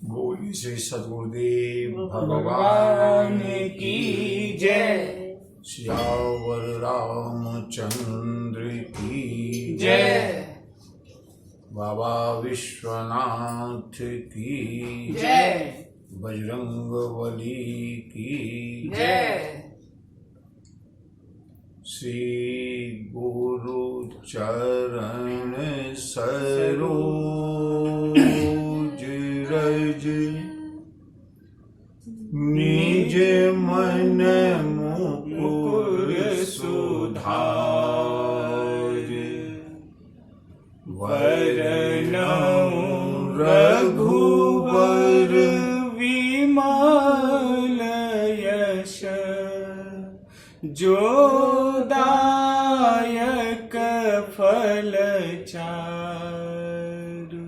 बोली श्री सद्गुरुदेव भगवान की जय। सियावर रामचंद्र की जय। बाबा विश्वनाथ की जय। बजरंगबली की जय। श्री गुरु चरण सरोज रज निज मन मुकुर सुधार। वरनौ रघुवर विमल यश जो दायक फल चारु।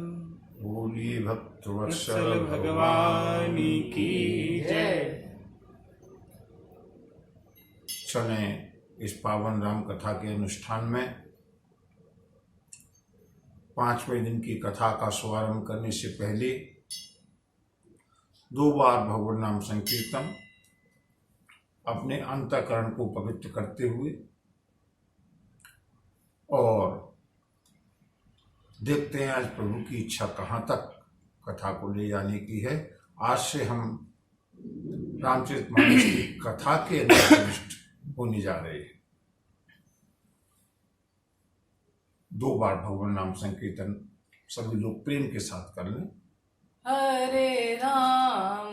बोलिए भक्तवत्सल भगवान की जय। चले इस पावन राम कथा के अनुष्ठान में 5वें दिन की कथा का शुभारंभ करने से पहले 2 बार भगवान नाम संकीर्तन अपने अंतःकरण को पवित्र करते हुए और देखते हैं आज प्रभु की इच्छा कहाँ तक कथा को ले जाने की है। आज से हम रामचरितमानस की कथा के निष्ठ होने जा रहे हैं। 2 बार भगवान नाम संकीर्तन सभी लोग प्रेम के साथ कर लें। हरे राम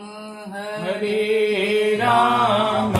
हरे राम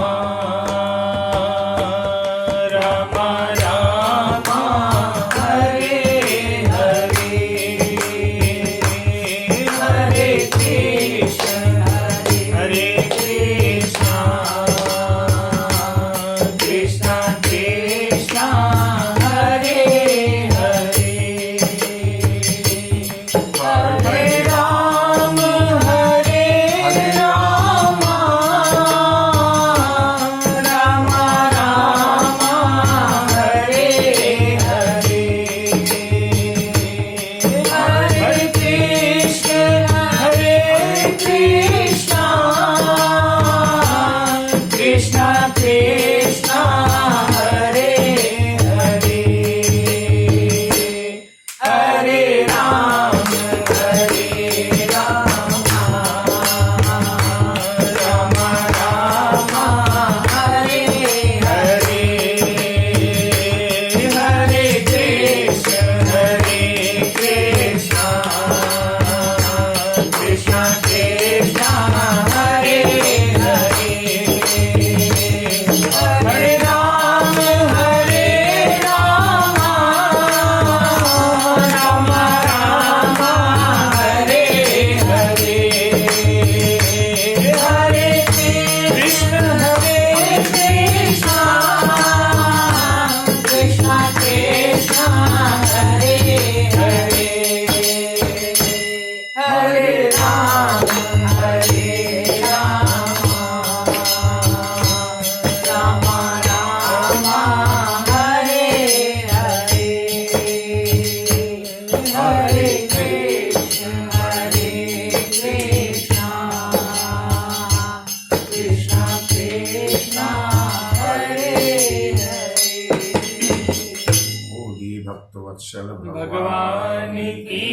भगवान की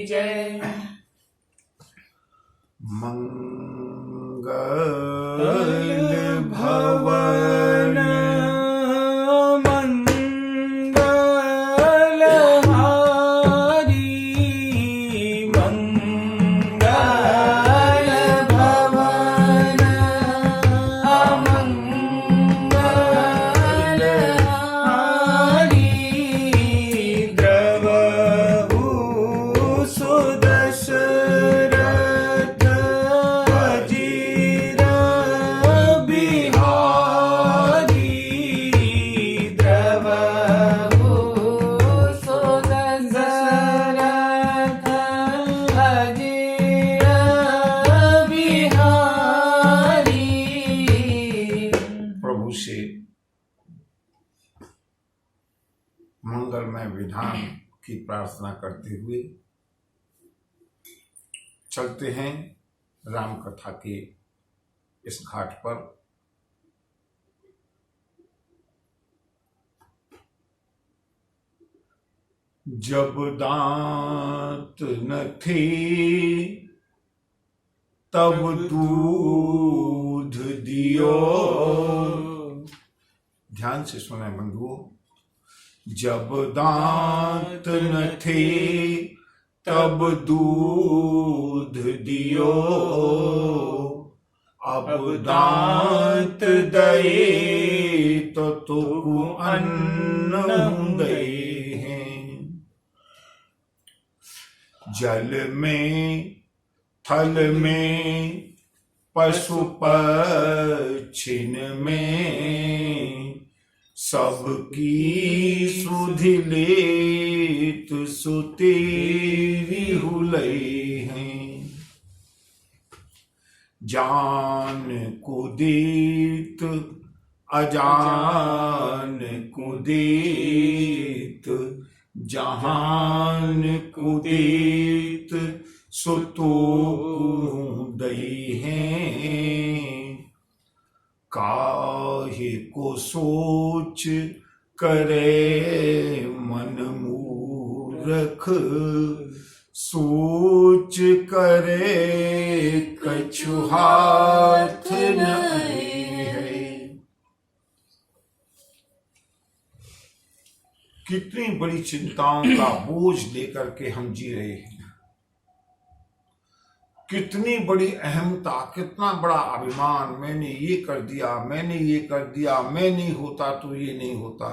जय। मंगल भवन मंगल हारी मंगल भवन अमंगल हारी। द्रवहु सुदशरथ अजीर बिहारी। द्रवहु सुदशरथ अजीर बिहारी। प्रभु से मंगलमय विधान की प्रार्थना करते हुए चलते हैं राम कथा के इस घाट पर। जब दांत न थे तब दूध दियो। ध्यान से सुने बंधुओं। जब दांत न थे तब दूध दियो, अब दांत दए तो तुकु अन्न दए हैं। जल में थल में पशु पक्षिन में, सबकी सुधि लेत सुतेरी हुलई हैं। जान को देत अजान को देत, जहान को देत सुतो दई हैं। काहे को सोच करे मन मूर्ख, सोच करे कछु हाथ नहीं है। कितनी बड़ी चिंताओं का बोझ लेकर के हम जी रहे हैं। कितनी बड़ी अहमता, कितना बड़ा अभिमान, मैंने ये कर दिया, मैंने ये कर दिया, मैं नहीं होता तो ये नहीं होता।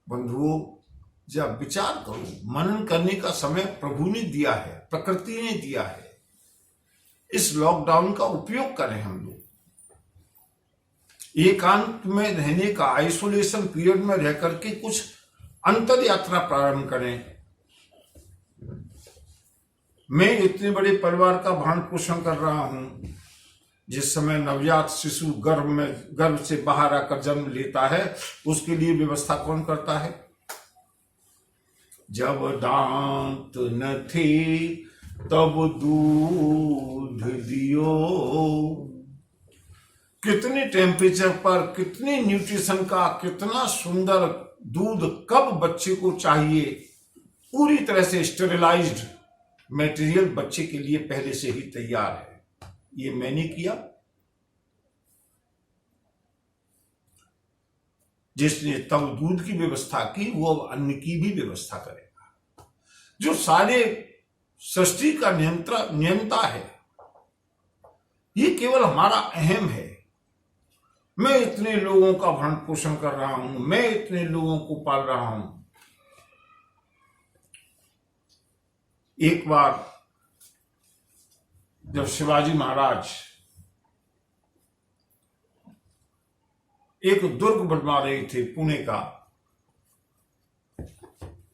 बंधुओं, जब विचार करो, मनन करने का समय प्रभु ने दिया है, प्रकृति ने दिया है। इस लॉकडाउन का उपयोग करें हम लोग। एकांत में रहने का, आइसोलेशन पीरियड में रह करके कुछ अंतर यात्रा प्रारंभ करें। मैं इतने बड़े परिवार का भरण पोषण कर रहा हूं। जिस समय नवजात शिशु गर्भ से बाहर आकर जन्म लेता है, उसके लिए व्यवस्था कौन करता है? जब दांत न थे तब दूध दियो। कितने टेम्परेचर पर, कितनी न्यूट्रिशन का, कितना सुंदर दूध कब बच्चे को चाहिए, पूरी तरह से स्टेरिलाइज्ड मटेरियल बच्चे के लिए पहले से ही तैयार है। ये मैंने किया। जिसने तब दूध की व्यवस्था की, वो अब अन्न की भी व्यवस्था करेगा। जो सारे सृष्टि का नियंता है, ये केवल हमारा अहम है। मैं इतने लोगों का भरण पोषण कर रहा हूं, मैं इतने लोगों को पाल रहा हूं। एक बार जब शिवाजी महाराज एक दुर्ग बनवा रहे थे पुणे का,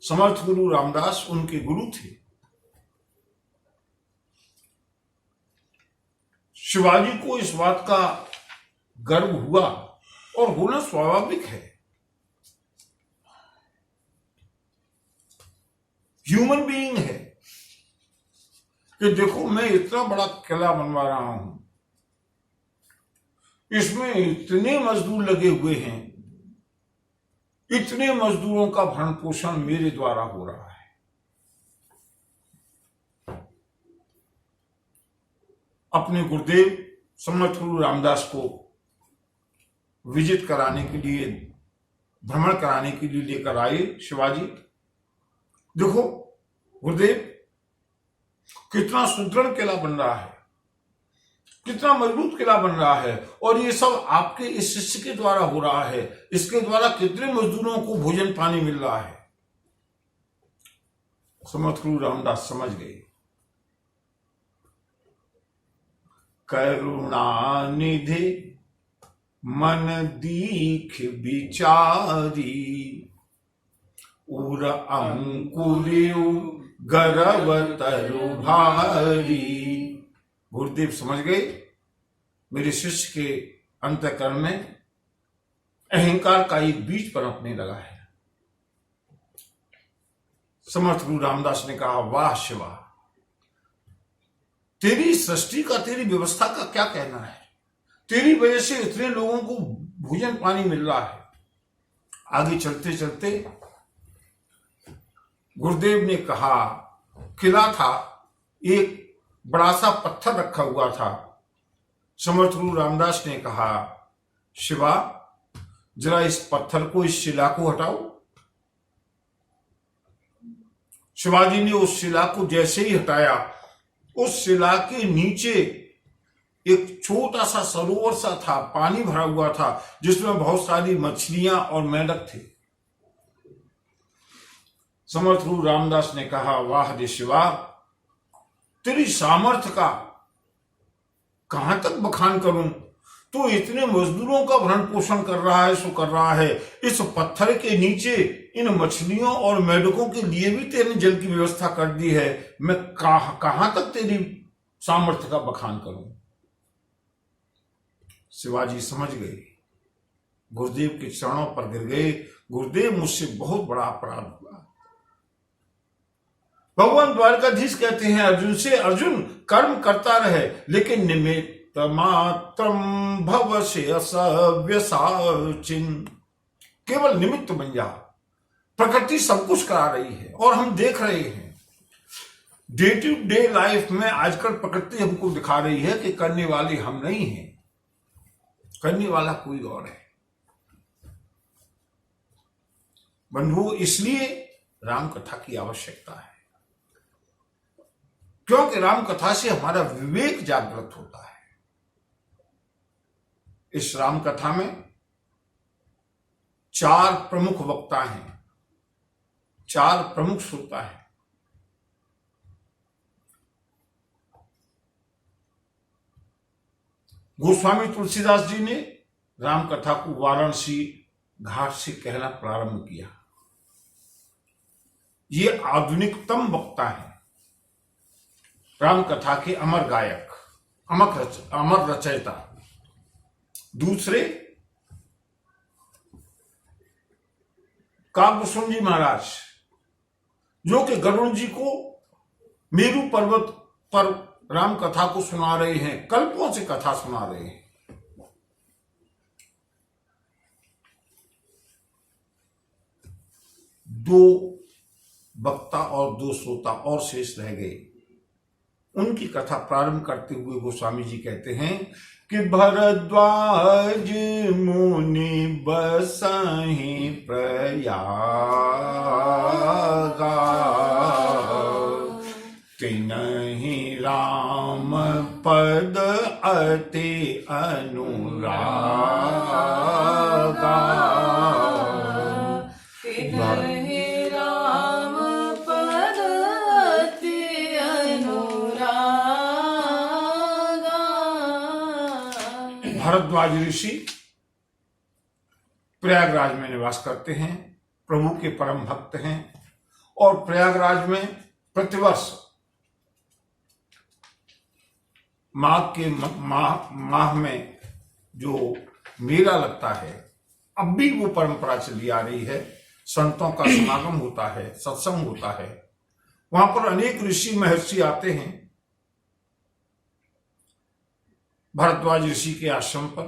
समर्थ गुरु रामदास उनके गुरु थे। शिवाजी को इस बात का गर्व हुआ, और होना स्वाभाविक है। ह्यूमन बीइंग है कि देखो, मैं इतना बड़ा किला बनवा रहा हूं, इसमें इतने मजदूर लगे हुए हैं, इतने मजदूरों का भरण पोषण मेरे द्वारा हो रहा है। अपने गुरुदेव समर्थ गुरु रामदास को विजिट कराने के लिए, भ्रमण कराने के लिए लेकर आए शिवाजी। देखो गुरुदेव, कितना सुदृढ़ किला बन रहा है, कितना मजबूत किला बन रहा है, और ये सब आपके इस शिष्य के द्वारा हो रहा है। इसके द्वारा कितने मजदूरों को भोजन पानी मिल रहा है। समर्थ गुरु रामदास समझ गए। करुणा निधि मन दीख विचारी, उर अंकुरियु गर्व तरु भारी। गुरुदेव समझ गए, मेरे शिष्य के अंतःकरण में अहंकार का एक बीज पनपने लगा है। समर्थ गुरु रामदास ने कहा, वाह शिवा, तेरी सृष्टि का, तेरी व्यवस्था का क्या कहना है। तेरी वजह से इतने लोगों को भोजन पानी मिल रहा है। आगे चलते चलते गुरुदेव ने कहा, किला था, एक बड़ा सा पत्थर रखा हुआ था। समर्थ गुरु रामदास ने कहा, शिवा जरा इस पत्थर को, इस शिला को हटाओ। शिवाजी ने उस शिला को जैसे ही हटाया, उस शिला के नीचे एक छोटा सा सरोवर सा था, पानी भरा हुआ था, जिसमें बहुत सारी मछलियां और मेंढक थे। समर्थ गुरु रामदास ने कहा, वाह रे शिवा, तेरी सामर्थ्य का कहां तक बखान करूं। तो इतने मजदूरों का भरण पोषण कर रहा है, सो कर रहा है। इस पत्थर के नीचे इन मछलियों और मेंढकों के लिए भी तेरे जल की व्यवस्था कर दी है। मैं कहां तक तेरी सामर्थ्य का बखान करूं। शिवाजी समझ गए, गुरुदेव के चरणों पर गिर गए। गुरुदेव, मुझसे बहुत बड़ा अपराध हुआ। भगवान द्वारकाधीश कहते हैं अर्जुन से, अर्जुन कर्म करता रहे, लेकिन निमित्त मात्रम भव से असव्यसाचिन, केवल निमित्त बन जा। प्रकृति सब कुछ करा रही है और हम देख रहे हैं। डे टू डे लाइफ में आजकल प्रकृति हमको दिखा रही है कि करने वाले हम नहीं हैं, करने वाला कोई और है। बंधुओं, इसलिए राम कथा की आवश्यकता है, क्योंकि राम कथा से हमारा विवेक जागृत होता है। इस राम कथा में 4 प्रमुख वक्ता हैं, 4 प्रमुख श्रोता हैं। गोस्वामी तुलसीदास जी ने राम कथा को वाराणसी घाट से कहना प्रारंभ किया। ये आधुनिकतम वक्ता है, राम कथा के अमर गायक, अमर रचयिता। दूसरे काकभूषण जी महाराज, जो कि गरुड़ जी को मेरू पर्वत पर राम कथा को सुना रहे हैं, कल्पों से कथा सुना रहे हैं। दो वक्ता और 2 श्रोता और शेष रह गए। उनकी कथा प्रारंभ करते हुए गोस्वामी जी कहते हैं कि भरद्वाज मुनि बसहि प्रयागा, तिनहि राम पद अति अनुरागा। भरद्वाज ऋषि प्रयागराज में निवास करते हैं, प्रभु के परम भक्त हैं और प्रयागराज में प्रतिवर्ष माघ के माह में जो मेला लगता है, अब भी वो परंपरा चली आ रही है। संतों का समागम होता है, सत्संग होता है, वहां पर अनेक ऋषि महर्षि आते हैं। भरद्वाज ऋषि के आश्रम पर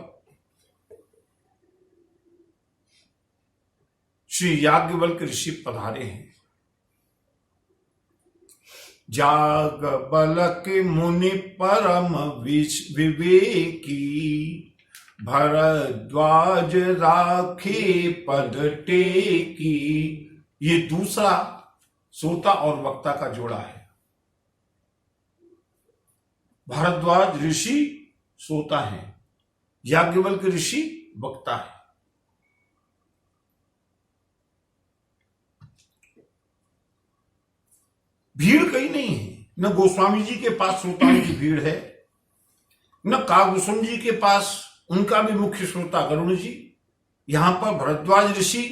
श्री याज्ञवल्क्य ऋषि पधारे हैं। याज्ञवल्क मुनि परम विवेकी, भरद्वाज राखे पद टेकी। ये दूसरा श्रोता और वक्ता का जोड़ा है। भरद्वाज ऋषि श्रोता है, याज्ञवल्क्य ऋषि वक्ता है। भीड़ कहीं नहीं है, न गोस्वामी जी के पास श्रोताओं की भीड़ है, न काकभूषण जी के पास उनका भी मुख्य श्रोता गरुड़ जी। यहां पर भरद्वाज ऋषि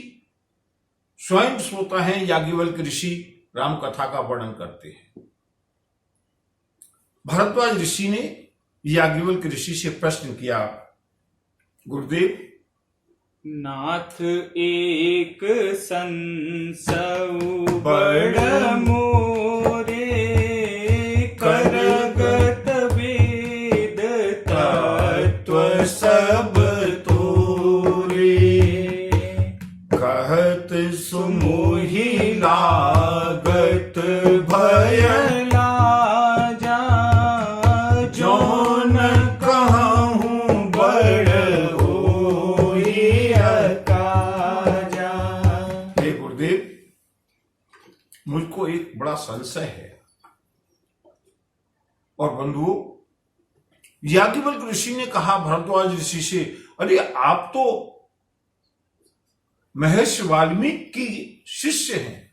स्वयं श्रोता हैं, याज्ञवल्क्य ऋषि राम कथा का वर्णन करते हैं। भरद्वाज ऋषि ने याज्ञवल्क्य ऋषि से प्रश्न किया, गुरुदेव नाथ एक संसौ बड़ मोरे करगत वेद तत्व सब तोरे कहत सुमोहि लागत भय लाजा जौन कहूँ बड़ होई काजा। हे गुरुदेव, मुझको एक बड़ा संशय है। और बंधुओं, याज्ञवल्क्य ऋषि ने कहा भरद्वाज ऋषि से, अरे आप तो महर्षि वाल्मीकि की शिष्य हैं,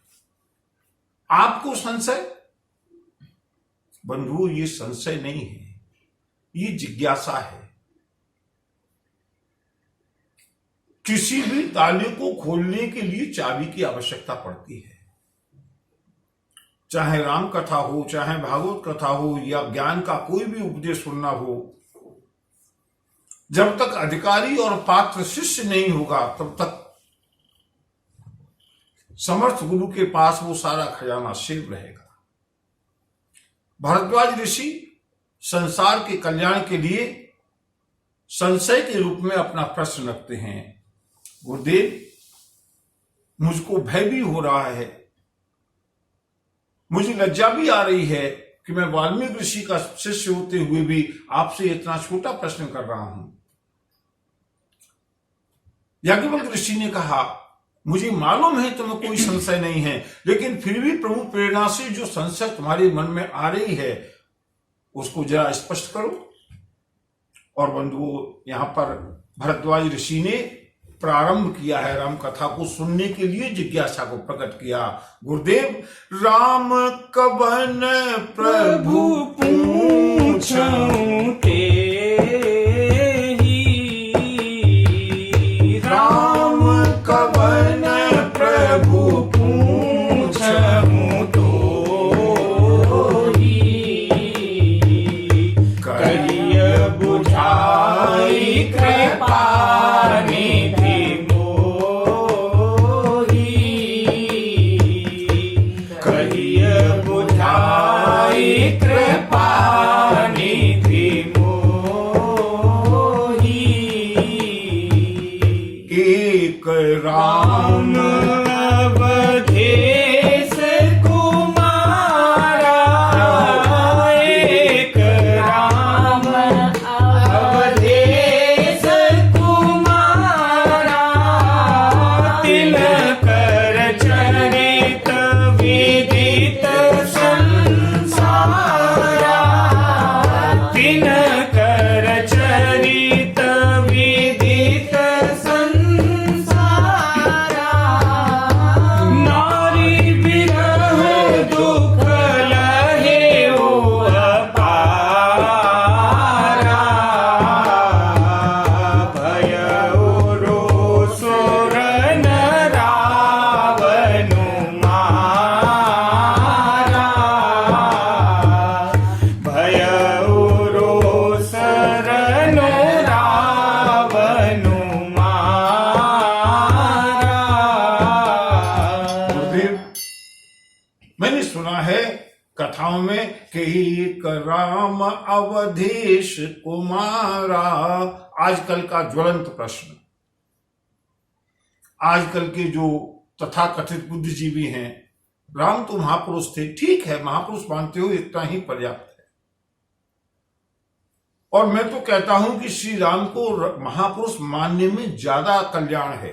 आपको संशय? बंधुओं, ये संशय नहीं है, ये जिज्ञासा है। किसी भी ताले को खोलने के लिए चाबी की आवश्यकता पड़ती है। चाहे राम कथा हो, चाहे भागवत कथा हो, या ज्ञान का कोई भी उपदेश सुनना हो, जब तक अधिकारी और पात्र शिष्य नहीं होगा तब तक समर्थ गुरु के पास वो सारा खजाना सेव रहेगा। भरद्वाज ऋषि संसार के कल्याण के लिए संशय के रूप में अपना प्रश्न रखते हैं। गुरुदेव, मुझको भय भी हो रहा है, मुझे लज्जा भी आ रही है कि मैं वाल्मीकि ऋषि का शिष्य होते हुए भी आपसे इतना छोटा प्रश्न कर रहा हूं। याज्ञवल्क्य ऋषि ने कहा, मुझे मालूम है तुम्हें कोई संशय नहीं है, लेकिन फिर भी प्रभु प्रेरणा से जो संशय तुम्हारे मन में आ रही है उसको जरा स्पष्ट करो। और बंधुओं, यहां पर भरद्वाज ऋषि ने प्रारंभ किया है राम कथा को सुनने के लिए, जिज्ञासा को प्रकट किया। गुरुदेव, राम कवन प्रभु पूछूं तेहि, राम कवन प्रभु पूछूं तोहि, करिय बुझाई कृपा निधि मोहि, करिय बुझाई कृपा निधि मोहि। एक राम अवधेश कुमारा, एक राम अवधेश कुमारा, तिलकर चरित विदित संसारा, तिलकर चरित विदित संसारा, नारी विरह दुख लहे ओ अपारा, भय रोसुर रावनु मारा, भय रोसुर रावनु मारा। गुरुदेव, मैंने सुना है कथाओं में कि एक राम अवधेश कुमारा। आजकल का ज्वलंत प्रश्न, आजकल के जो तथाकथित बुद्धिजीवी हैं, राम तो महापुरुष थे, ठीक है, महापुरुष मानते हो, इतना ही पर्याप्त है। और मैं तो कहता हूं कि श्री राम को महापुरुष मानने में ज्यादा कल्याण है।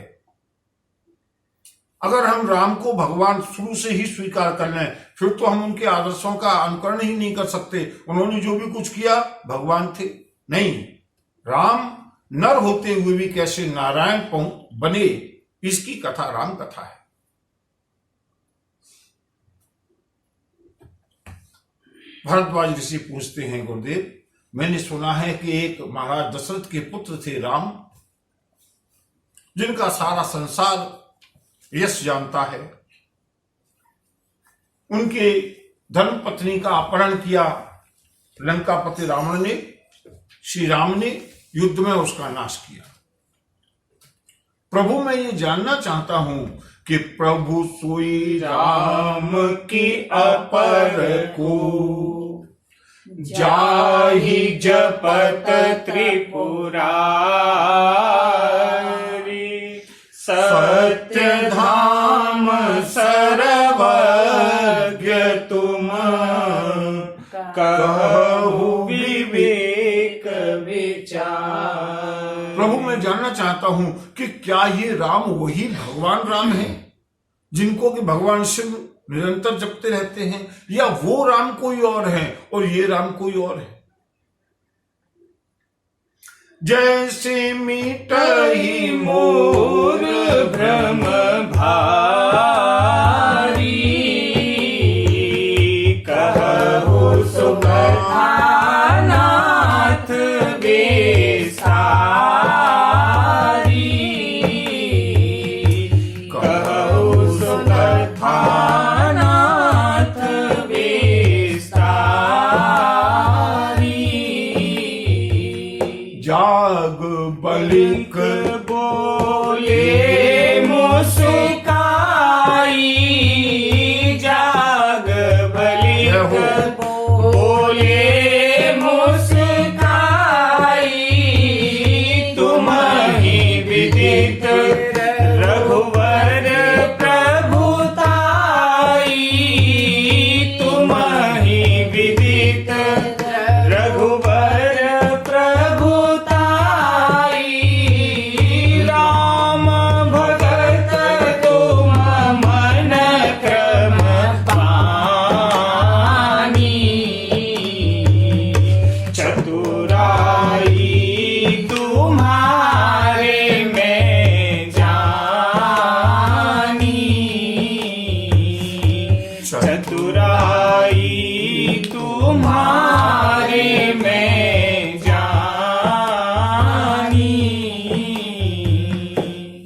अगर हम राम को भगवान शुरू से ही स्वीकार कर लें, फिर तो हम उनके आदर्शों का अनुकरण ही नहीं कर सकते। उन्होंने जो भी कुछ किया भगवान थे नहीं। राम नर होते हुए भी कैसे नारायण बने, इसकी कथा राम कथा है। भरद्वाज ऋषि पूछते हैं, गुरुदेव, मैंने सुना है कि एक महाराज दशरथ के पुत्र थे राम, जिनका सारा संसार यश जानता है। उनके धर्म पत्नी का अपहरण किया लंकापति रावण ने, श्री राम ने युद्ध में उसका नाश किया। प्रभु मैं ये जानना चाहता हूं कि प्रभु सोई राम की अपर को जाहि जपत त्रिपुरारी सत्य धाम सर्वज्ञ तुम कहु विवेक विचार। प्रभु मैं जानना चाहता हूं कि क्या ये राम वही भगवान राम है जिनको कि भगवान शिव निरंतर जपते रहते हैं, या वो राम कोई और है और ये राम कोई और है। जैसे मिटहि मोर भ्रम भारी कहु सुबधानाथ बेसारी कहु सुबधानाथ बेसारी जाग बलिक बोले मुस्काई जाग बलिक बोले मुस्काई तुम ही विदित रघुवर प्रभुताई तुम ही विदित रघुवर प्रभुताई राम भगत तुम मन क्रम पानी चतुराई तुम्हारे में जानी चतुराई तुम्हारे में जानी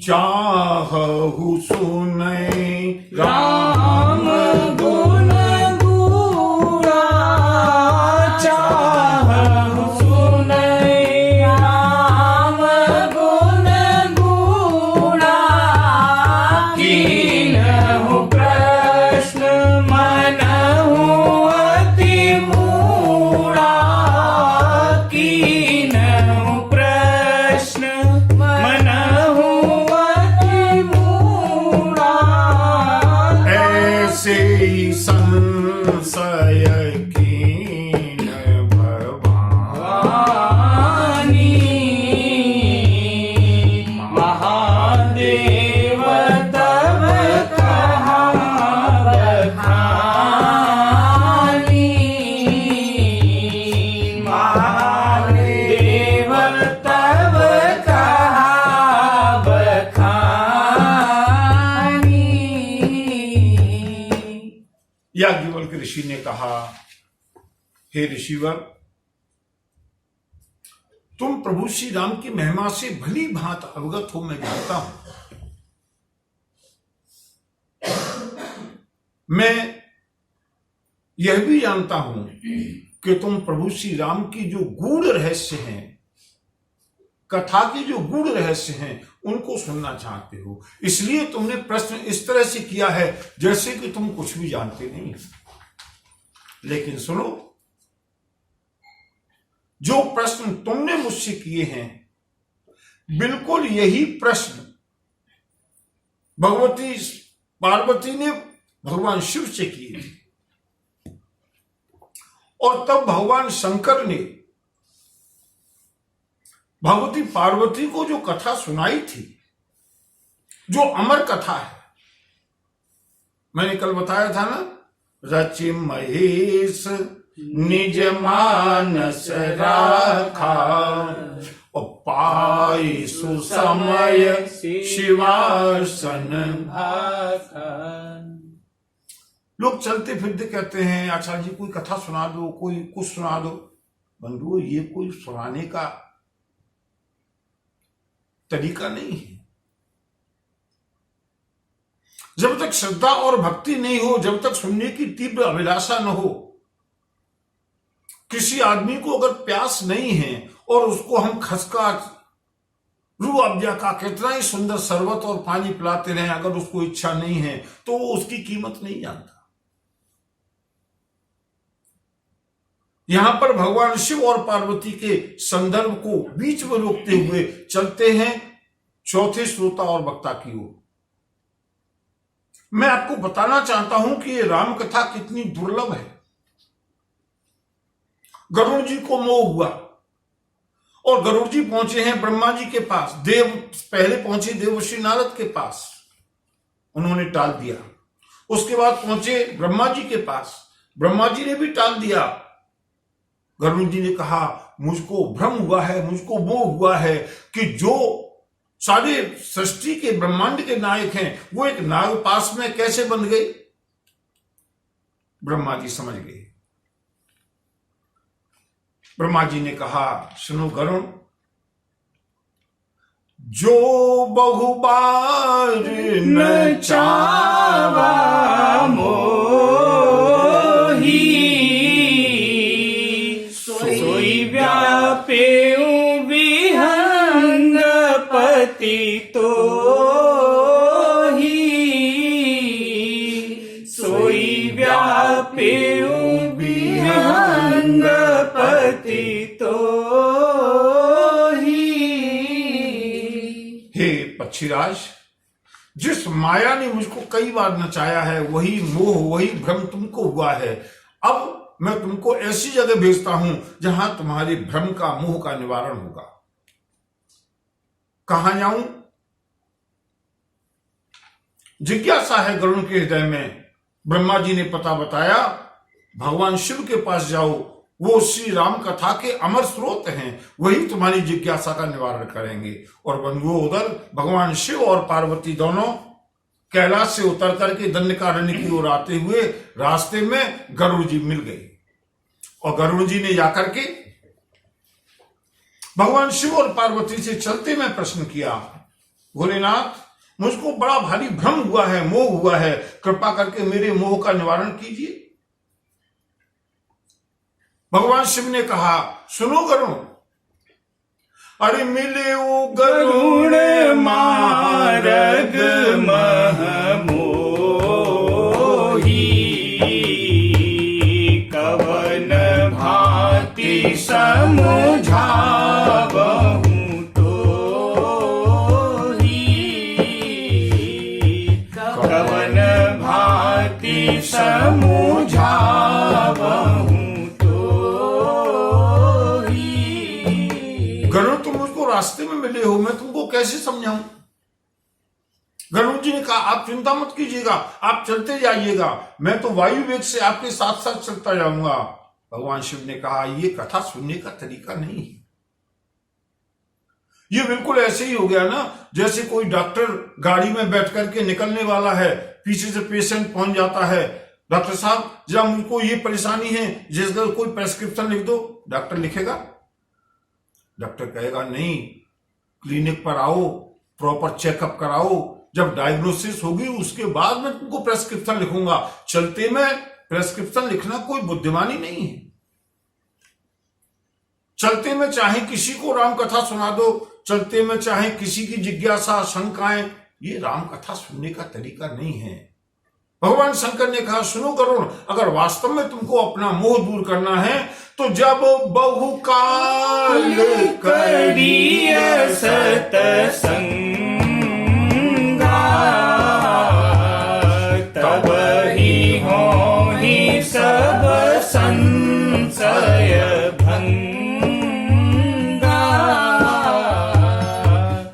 चाहु सुनै राम गुण गुणा चाहु सुनै राम गुण गुणा कीनहु प्रश्न मनहु अति मूढ़ा कीनहु प्रश्न मनहु अति मूढ़ा ऐसे संशय कीन भवानी महादेव तब कहा बखानी महादेव तब कहा बखानी। याज्ञवल्क्य ऋषि ने कहा, हे ऋषिवर, तुम प्रभु श्री राम की महिमा से भली भांत अवगत हो, मैं जानता हूं। मैं यह भी जानता हूं कि तुम प्रभु श्री राम की जो गूढ़ रहस्य हैं, कथा के जो गूढ़ रहस्य हैं, उनको सुनना चाहते हो। इसलिए तुमने प्रश्न इस तरह से किया है जैसे कि तुम कुछ भी जानते नहीं। लेकिन सुनो, जो प्रश्न तुमने मुझसे किए हैं, बिल्कुल यही प्रश्न भगवती पार्वती ने भगवान शिव से किए थे। और तब भगवान शंकर ने भगवती पार्वती को जो कथा सुनाई थी, जो अमर कथा है, मैंने कल बताया था ना, रचि महेश निज मानस राखा और पाई सुसमय शिवासन भाखा। लोग चलते फिरते कहते हैं, आचार्य जी कोई कथा सुना दो, कोई कुछ सुना दो। बंधुओं, ये कोई सुनाने का तरीका नहीं है। जब तक श्रद्धा और भक्ति नहीं हो, जब तक सुनने की तीव्र अभिलाषा न हो, किसी आदमी को अगर प्यास नहीं है और उसको हम खसका रूह अफ़ज़ा का कितना ही सुंदर शरबत और पानी पिलाते रहे, अगर उसको इच्छा नहीं है तो वो उसकी कीमत नहीं जानता। यहां पर भगवान शिव और पार्वती के संदर्भ को बीच में रोकते हुए चलते हैं चौथे श्रोता और वक्ता की ओर। मैं आपको बताना चाहता हूं कि ये राम कथा कितनी दुर्लभ है। गरुड़ जी को मोह हुआ और गरुड़ जी पहुंचे हैं ब्रह्मा जी के पास। देव पहले पहुंचे देवर्षि नारद के पास, उन्होंने टाल दिया। उसके बाद पहुंचे ब्रह्मा जी के पास, ब्रह्मा जी ने भी टाल दिया। गरुड़ जी ने कहा मुझको भ्रम हुआ है, मुझको मोह हुआ है कि जो सारे सृष्टि के ब्रह्मांड के नायक हैं वो एक नाग पास में कैसे बंध गए। ब्रह्मा जी समझ गए। ब्रह्मा जी ने कहा सुनो गरुड़, जो बहुबार न चावा मोही, सोई व्यापे विहंग पति तो ही, सोई व्यापे विहंग पति तो ही। हे पक्षीराज, जिस माया ने मुझको कई बार नचाया है वही मोह वही भ्रम तुमको हुआ है। अब मैं तुमको ऐसी जगह भेजता हूं जहां तुम्हारे भ्रम का मोह का निवारण होगा। कहां जाऊं? जिज्ञासा है गरुड़ के हृदय में। ब्रह्मा जी ने पता बताया, भगवान शिव के पास जाओ, वो श्री राम कथा के अमर स्रोत हैं, वही तुम्हारी जिज्ञासा का निवारण करेंगे। और बंधुओं, उधर भगवान शिव और पार्वती दोनों कैलाश से उतर करके दंडकारण्य की ओर आते हुए रास्ते में गरुड़ जी मिल गए। और गरुड़ जी ने जाकर के भगवान शिव और पार्वती से चलते में प्रश्न किया, भोलेनाथ, मुझको बड़ा भारी भ्रम हुआ है, मोह हुआ है, कृपा करके मेरे मोह का निवारण कीजिए। भगवान शिव ने कहा सुनो गरुड़, अरे मिले वो गरुड़ मार्ग महमोही, कवन भांति समझावहूं तो ही, कवन भांति समझावहूं तो ही। गरुड़, तुम मुझको रास्ते में मिले हो, मैं तुमको कैसे समझाऊं? गरुड़ जी ने कहा आप चिंता मत कीजिएगा, आप चलते जाइएगा, मैं तो वायु वेग से आपके साथ साथ चलता जाऊंगा। भगवान शिव ने कहा ये कथा सुनने का तरीका नहीं है। ये बिल्कुल ऐसे ही हो गया ना जैसे कोई डॉक्टर गाड़ी में बैठ करके निकलने वाला है, पीछे से पेशेंट पहुंच जाता है, डॉक्टर साहब जरा मुझको ये परेशानी है, जिसका कोई प्रेस्क्रिप्शन लिख दो। डॉक्टर लिखेगा? डॉक्टर कहेगा नहीं, क्लिनिक पर आओ, प्रॉपर चेकअप कराओ, जब डायग्नोसिस होगी उसके बाद मैं तुमको प्रेस्क्रिप्शन लिखूंगा। चलते में प्रेस्क्रिप्शन लिखना कोई बुद्धिमानी नहीं है। चलते में चाहे किसी को राम कथा सुना दो, चलते में चाहे किसी की जिज्ञासा शंकाएं, ये राम कथा सुनने का तरीका नहीं है। भगवान शंकर ने कहा सुनो गरुड़, अगर वास्तव में तुमको अपना मोह दूर करना है तो जब बहुकाल करिय सतसंगा, तब ही होहि सब संशय भंगा,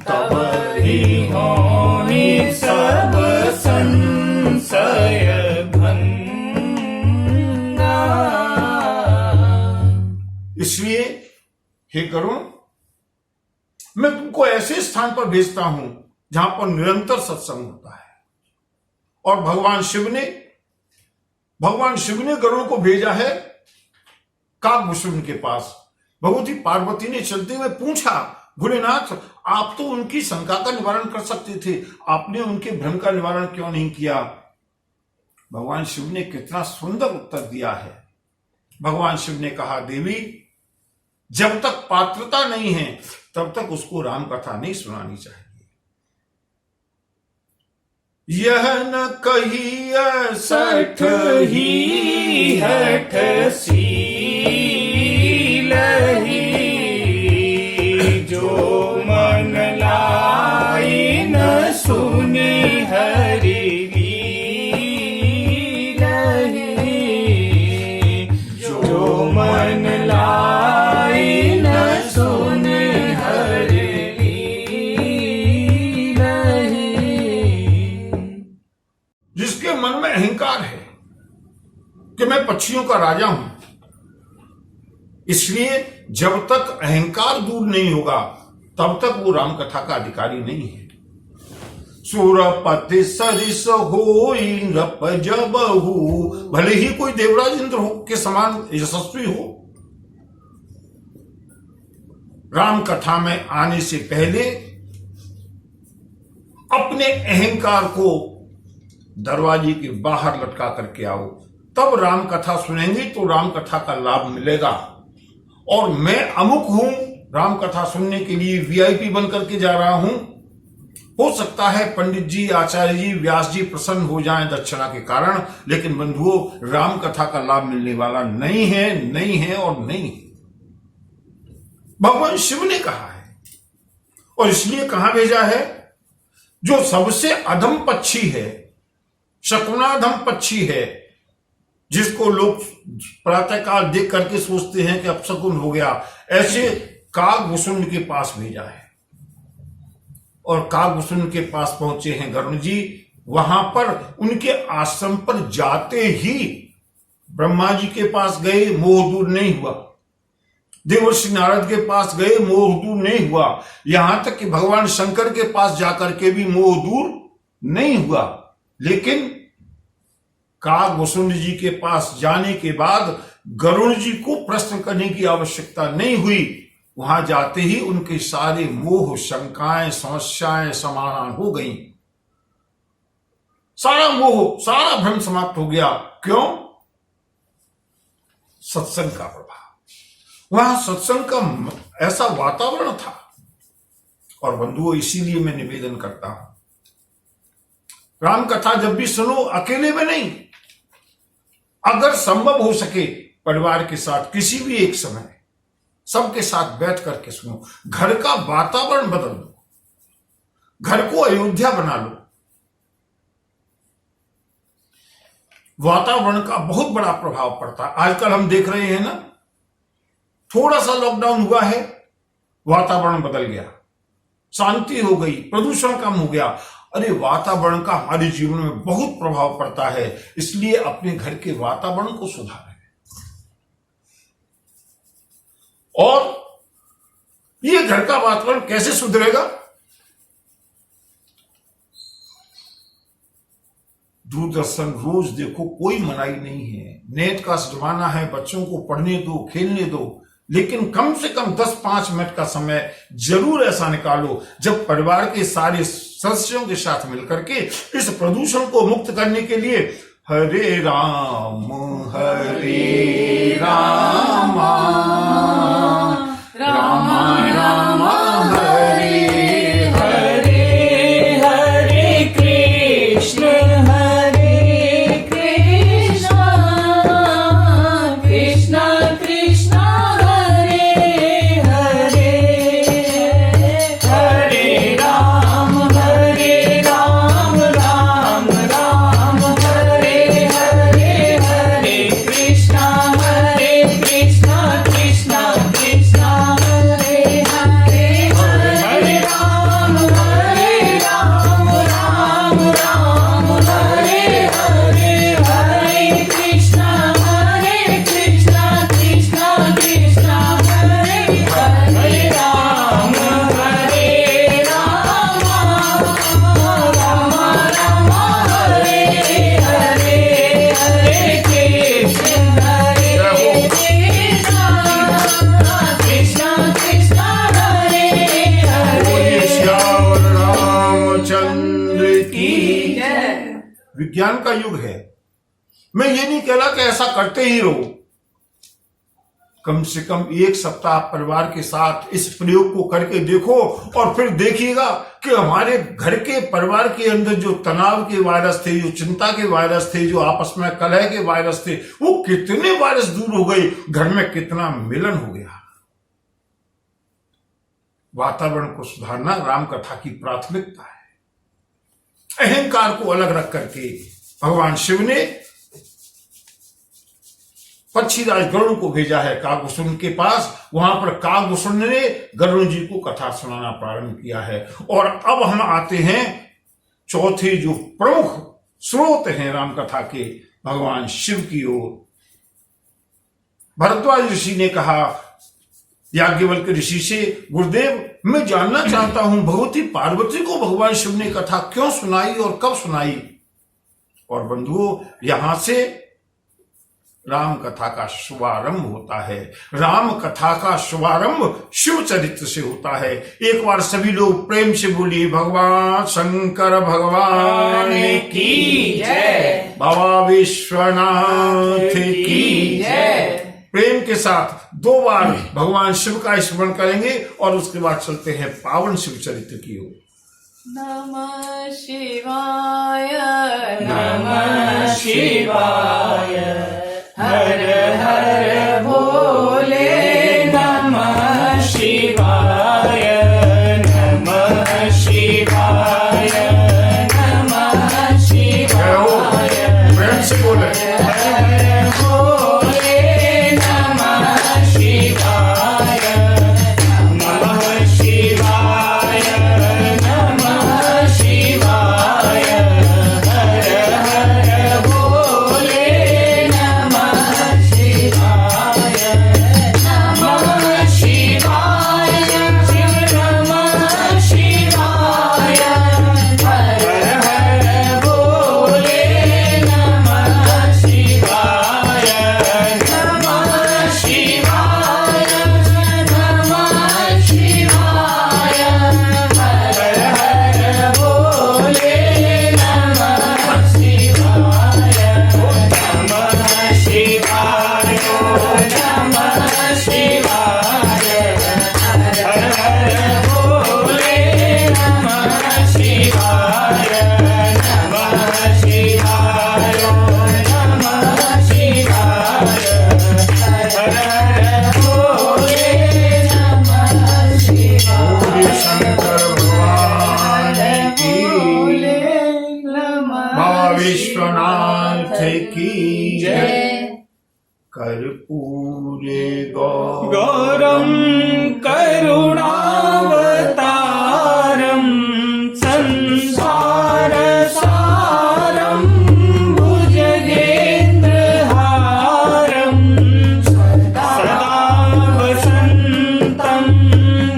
तब ही होहि सब संशय भंगा। इसलिए हे गरुड़, मैं तुमको ऐसे स्थान पर भेजता हूं जहां पर निरंतर सत्संग होता है। और भगवान शिव ने गरुड़ को भेजा है काकभूषण के पास। भगवती पार्वती ने चलते हुए पूछा, भोलेनाथ आप तो उनकी शंका का निवारण कर सकते थे, आपने उनके भ्रम का निवारण क्यों नहीं किया? भगवान शिव ने कितना सुंदर उत्तर दिया है। भगवान शिव ने कहा देवी, जब तक पात्रता नहीं है तब तक उसको राम कथा नहीं सुनानी चाहिए। यह न कहिए सठ ही हठ सील ही, जो मन लाई न सुने हरि लीला ही, जो मन लाई न सुने हरि लीला ही। जिसके मन में अहंकार है कि मैं पक्षियों का राजा हूं, इसलिए जब तक अहंकार दूर नहीं होगा तब तक वो राम कथा का अधिकारी नहीं है। सुरपति सरिस होई नृप जबहु, भले ही कोई देवराज इंद्र हो के समान यशस्वी हो, राम कथा में आने से पहले अपने अहंकार को दरवाजे के बाहर लटका करके आओ, तब राम कथा सुनेंगे तो राम कथा का लाभ मिलेगा। और मैं अमुक हूं, राम कथा सुनने के लिए वीआईपी बन करके जा रहा हूं, हो सकता है पंडित जी, आचार्य जी, व्यास जी प्रसन्न हो जाएं दक्षिणा के कारण, लेकिन बंधुओं राम कथा का लाभ मिलने वाला नहीं है, नहीं है और नहीं है। भगवान शिव ने कहा है और इसलिए कहां भेजा है, जो सबसे अधम पक्षी है, शकुनाधम पक्षी है, जिसको लोग प्रातःकाल देख करके सोचते हैं कि अपशकुन हो गया, ऐसे काकभूषुंड के पास भेजा है। और काकभूषुंड के पास पहुंचे हैं गरुण जी, वहां पर उनके आश्रम पर जाते ही ब्रह्मा जी के पास गए, मोह दूर नहीं हुआ। देवर्षि नारद के पास गए, मोह दूर नहीं हुआ। यहां तक कि भगवान शंकर के पास जाकर के भी मोह दूर नहीं हुआ। लेकिन काकभूषुंड जी के पास जाने के बाद गरुड़ जी को प्रश्न करने की आवश्यकता नहीं हुई। वहां जाते ही उनके सारे मोह, शंकाएं, समस्याएं समाधान हो गई। सारा मोह, सारा भ्रम समाप्त हो गया। क्यों? सत्संग का प्रभाव। वहां सत्संग का ऐसा वातावरण था। और बंधुओं, इसीलिए मैं निवेदन करता हूं, राम कथा जब भी सुनो अकेले में नहीं, अगर संभव हो सके परिवार के साथ किसी भी एक समय सबके साथ बैठ करके सुनो। घर का वातावरण बदल दो, घर को अयोध्या बना लो। वातावरण का बहुत बड़ा प्रभाव पड़ता है। आजकल हम देख रहे हैं ना, थोड़ा सा लॉकडाउन हुआ है, वातावरण बदल गया, शांति हो गई, प्रदूषण कम हो गया। अरे वातावरण का हमारे जीवन में बहुत प्रभाव पड़ता है, इसलिए अपने घर के वातावरण को सुधारें। और ये घर का वातावरण कैसे सुधरेगा? दूरदर्शन रोज देखो, कोई मनाही नहीं है। नेट का जमाना है, बच्चों को पढ़ने दो, खेलने दो, लेकिन कम से कम 10-5 मिनट का समय जरूर ऐसा निकालो जब परिवार के सारे सदस्यों के साथ मिलकर के इस प्रदूषण को मुक्त करने के लिए हरे राम राम राम हरे हरे हरे कृष्ण कृष्ण कृष्ण हरे हरे, हरे राम राम राम हरे हरे, हरे कृष्ण कृष्ण कृष्ण हरे हरे, हरे राम राम राम हरे हरे, हरे कृष्ण कृष्ण कृष्ण हरे हरे, राम राम हरे हरे, हरे कृष्ण कृष्ण कृष्ण हरे हरे। श्याम रामचंद्र की जय। विज्ञान का युग है। मैं ये नहीं कह रहा कि ऐसा करते ही रहो, कम से कम 1 सप्ताह परिवार के साथ इस प्रयोग को करके देखो और फिर देखिएगा कि हमारे घर के परिवार के अंदर जो तनाव के वायरस थे, जो चिंता के वायरस थे, जो आपस में कलह के वायरस थे, वो कितने वायरस दूर हो गए, घर में कितना मिलन हो गया। वातावरण को सुधारना राम कथा की प्राथमिकता है। अहंकार को अलग रख करके भगवान शिव ने पक्षीराज गरुड़ को भेजा है काकभूषण के पास। वहां पर काकभूषण ने गरुड़ जी को कथा सुनाना प्रारंभ किया है। और अब हम आते हैं चौथे जो प्रमुख स्रोत हैं राम कथा के, भगवान शिव की ओर। भरद्वाज ऋषि ने कहा याज्ञवल्क्य ऋषि से, गुरुदेव मैं जानना चाहता हूं भगवती पार्वती को भगवान शिव ने कथा क्यों सुनाई और कब सुनाई। और बंधुओं, यहां से राम कथा का शुभारंभ होता है। राम कथा का शुभारंभ शिव चरित्र से होता है। एक बार सभी लोग प्रेम से बोलिए, भगवान शंकर भगवान की जय, बाबा विश्वनाथ की जय। प्रेम के साथ 2 बार भगवान शिव का स्मरण करेंगे और उसके बाद चलते हैं पावन शिव चरित्र की ओर। नमः शिवाय, नमः शिवाय, हर हर भोले, नमः शिवाय, नमः शिवाय, नमः शिवाय, प्रेम से बोले, हर भोले, नमः शिवाय, नमः शिवाय, नमः शिवाय, हर हर भोले, नमः शिवाय, नमः शिवाय, शिव नमः शिवाय, हर हर भोले, नमः शिवाय, नमः शिवाय, नमः शिवाय, हर हर भोले, नमः शिवाय, नमः शिवाय, नमः शिवाय, हर हर भोले, नमः शिवाय, नमः शिवाय, नमः शिवाय, हर हर भोले, नमः शिवाय, बोलिए शंकर भगवान की, भोले, नमः बाबा विश्वनाथ की जय। जय। कर्पूरे गौरं करुणावतारं संसारसारं भुजगेन्द्रहारं सदा वसन्तं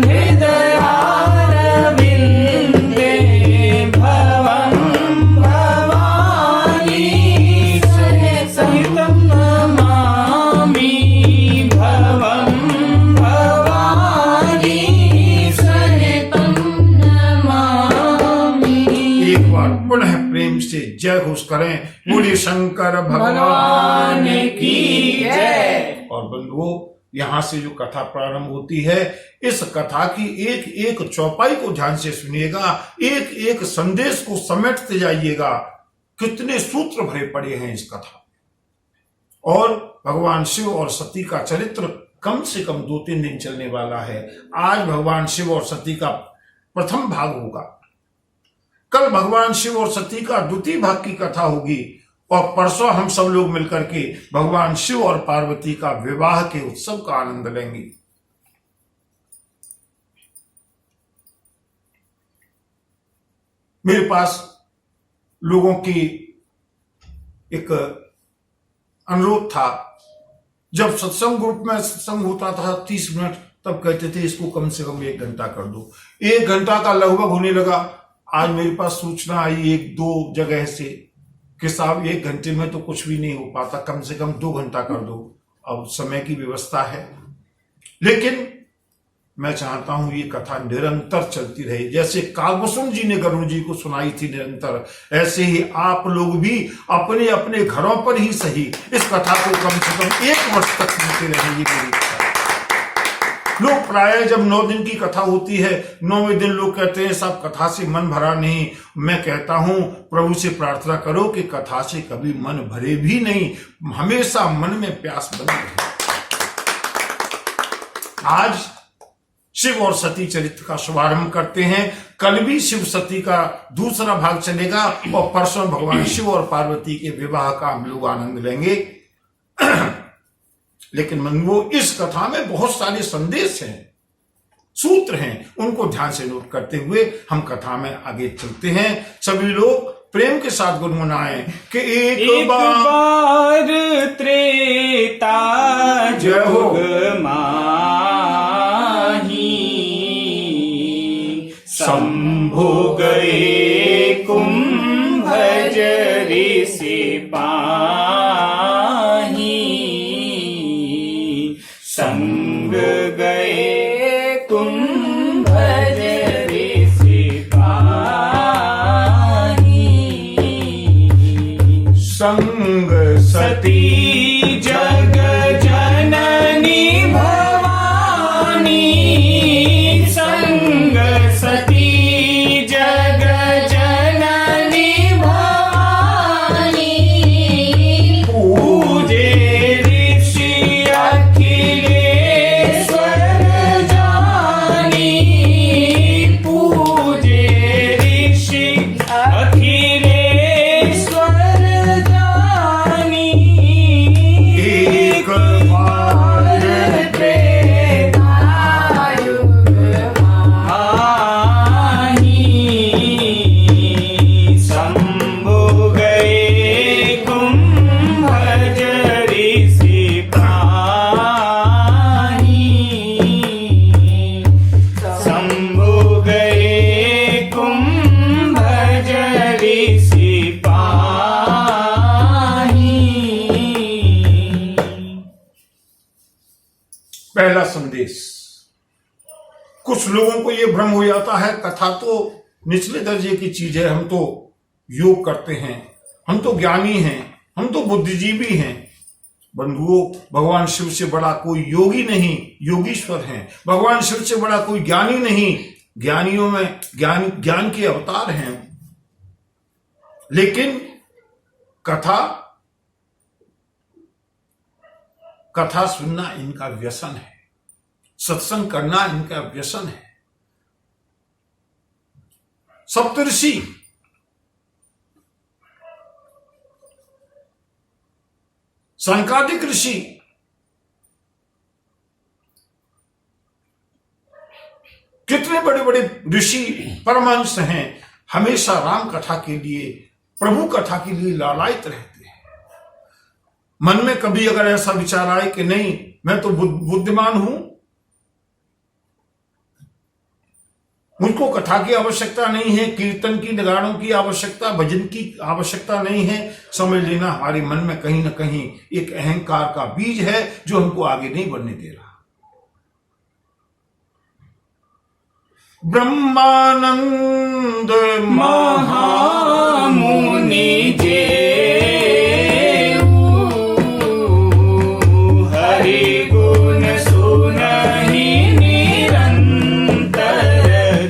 हृदयारविन्दे भवं भवानी सहितं नमामि, भवं भवानी सहितं नमामि। एक बार पुनः प्रेम से जय घोष करें, बोलिए शंकर भगवान की जय। और बंधुओं, यहां से जो कथा प्रारंभ होती है, इस कथा की एक एक चौपाई को ध्यान से सुनिएगा, एक एक संदेश को समेटते जाइएगा। कितने सूत्र भरे पड़े हैं इस कथा। और भगवान शिव और सती का चरित्र कम से कम 2-3 दिन चलने वाला है। आज भगवान शिव और सती का प्रथम भाग होगा, कल भगवान शिव और सती का द्वितीय भाग की कथा होगी, और परसों हम सब लोग मिलकर के भगवान शिव और पार्वती का विवाह के उत्सव का आनंद लेंगे। मेरे पास लोगों की एक अनुरोध था, जब सत्संग ग्रुप में सत्संग होता था 30 मिनट, तब कहते थे इसको कम से कम 1 घंटा कर दो। 1 घंटा का लगभग होने लगा। आज मेरे पास सूचना आई 1-2 जगह से कि साहब 1 घंटे में तो कुछ भी नहीं हो पाता, कम से कम 2 घंटा कर दो। अब समय की व्यवस्था है, लेकिन मैं चाहता हूं ये कथा निरंतर चलती रहे। जैसे कालकुसुम जी ने गरुड़ जी को सुनाई थी निरंतर, ऐसे ही आप लोग भी अपने अपने घरों पर ही सही इस कथा को कम से कम 1 वर्ष तक सुनते रहेंगे। मेरी इच्छा है। लोग प्राय जब 9 दिन की कथा होती है, 9वें दिन लोग कहते हैं साहब कथा से मन भरा नहीं। मैं कहता हूं प्रभु से प्रार्थना करो कि कथा से कभी मन भरे भी नहीं, हमेशा मन में प्यास बनी रहे। आज शिव और सती चरित्र का शुभारंभ करते हैं। कल भी शिव सती का दूसरा भाग चलेगा और परसों भगवान शिव और पार्वती के विवाह का हम लोग आनंद लेंगे। लेकिन वो इस कथा में बहुत सारे संदेश हैं, सूत्र हैं, उनको ध्यान से नोट करते हुए हम कथा में आगे चलते हैं। सभी लोग प्रेम के साथ गुनगुनाएं कि एक बार त्रेता जुग शंभु गए कुंभज ऋषि पाही, संग गए कुंभज ऋषि पाही, संग सती जग जननी भवानी, संग सती जग जननी भवानी, पूजे ऋषि अखिलेश्वर जानी, पूजे ऋषि अखिलेश्वर जानी, एक बार शंभु गए कुंभज ऋषि पाही, शंभु गए कुंभज ऋषि पाही। पहला संदेश। कुछ लोगों को यह भ्रम हो जाता है कथा तो निचले दर्जे की चीज है, हम तो योग करते हैं, हम तो ज्ञानी हैं, हम तो बुद्धिजीवी हैं। बंधुओं, भगवान शिव से बड़ा कोई योगी नहीं, योगीश्वर हैं। भगवान शिव से बड़ा कोई ज्ञानी नहीं, ज्ञानियों में ज्ञान के अवतार हैं। लेकिन कथा सुनना इनका व्यसन है, सत्संग करना इनका व्यसन है। सप्तऋषि संकादिक ऋषि कितने बड़े बड़े ऋषि परमहंस हैं, हमेशा राम कथा के लिए, प्रभु कथा के लिए लालायित रहते हैं। मन में कभी अगर ऐसा विचार आए कि नहीं मैं तो बुद्धिमान हूं, मुझको कथा की आवश्यकता नहीं है, कीर्तन की, नगाड़ों की आवश्यकता, भजन की आवश्यकता नहीं है, समझ लेना हमारे मन में कहीं ना कहीं एक अहंकार का बीज है जो हमको आगे नहीं बढ़ने दे रहा। ब्रह्मानंद महामुनि हरि गुण सुनहि निरंतर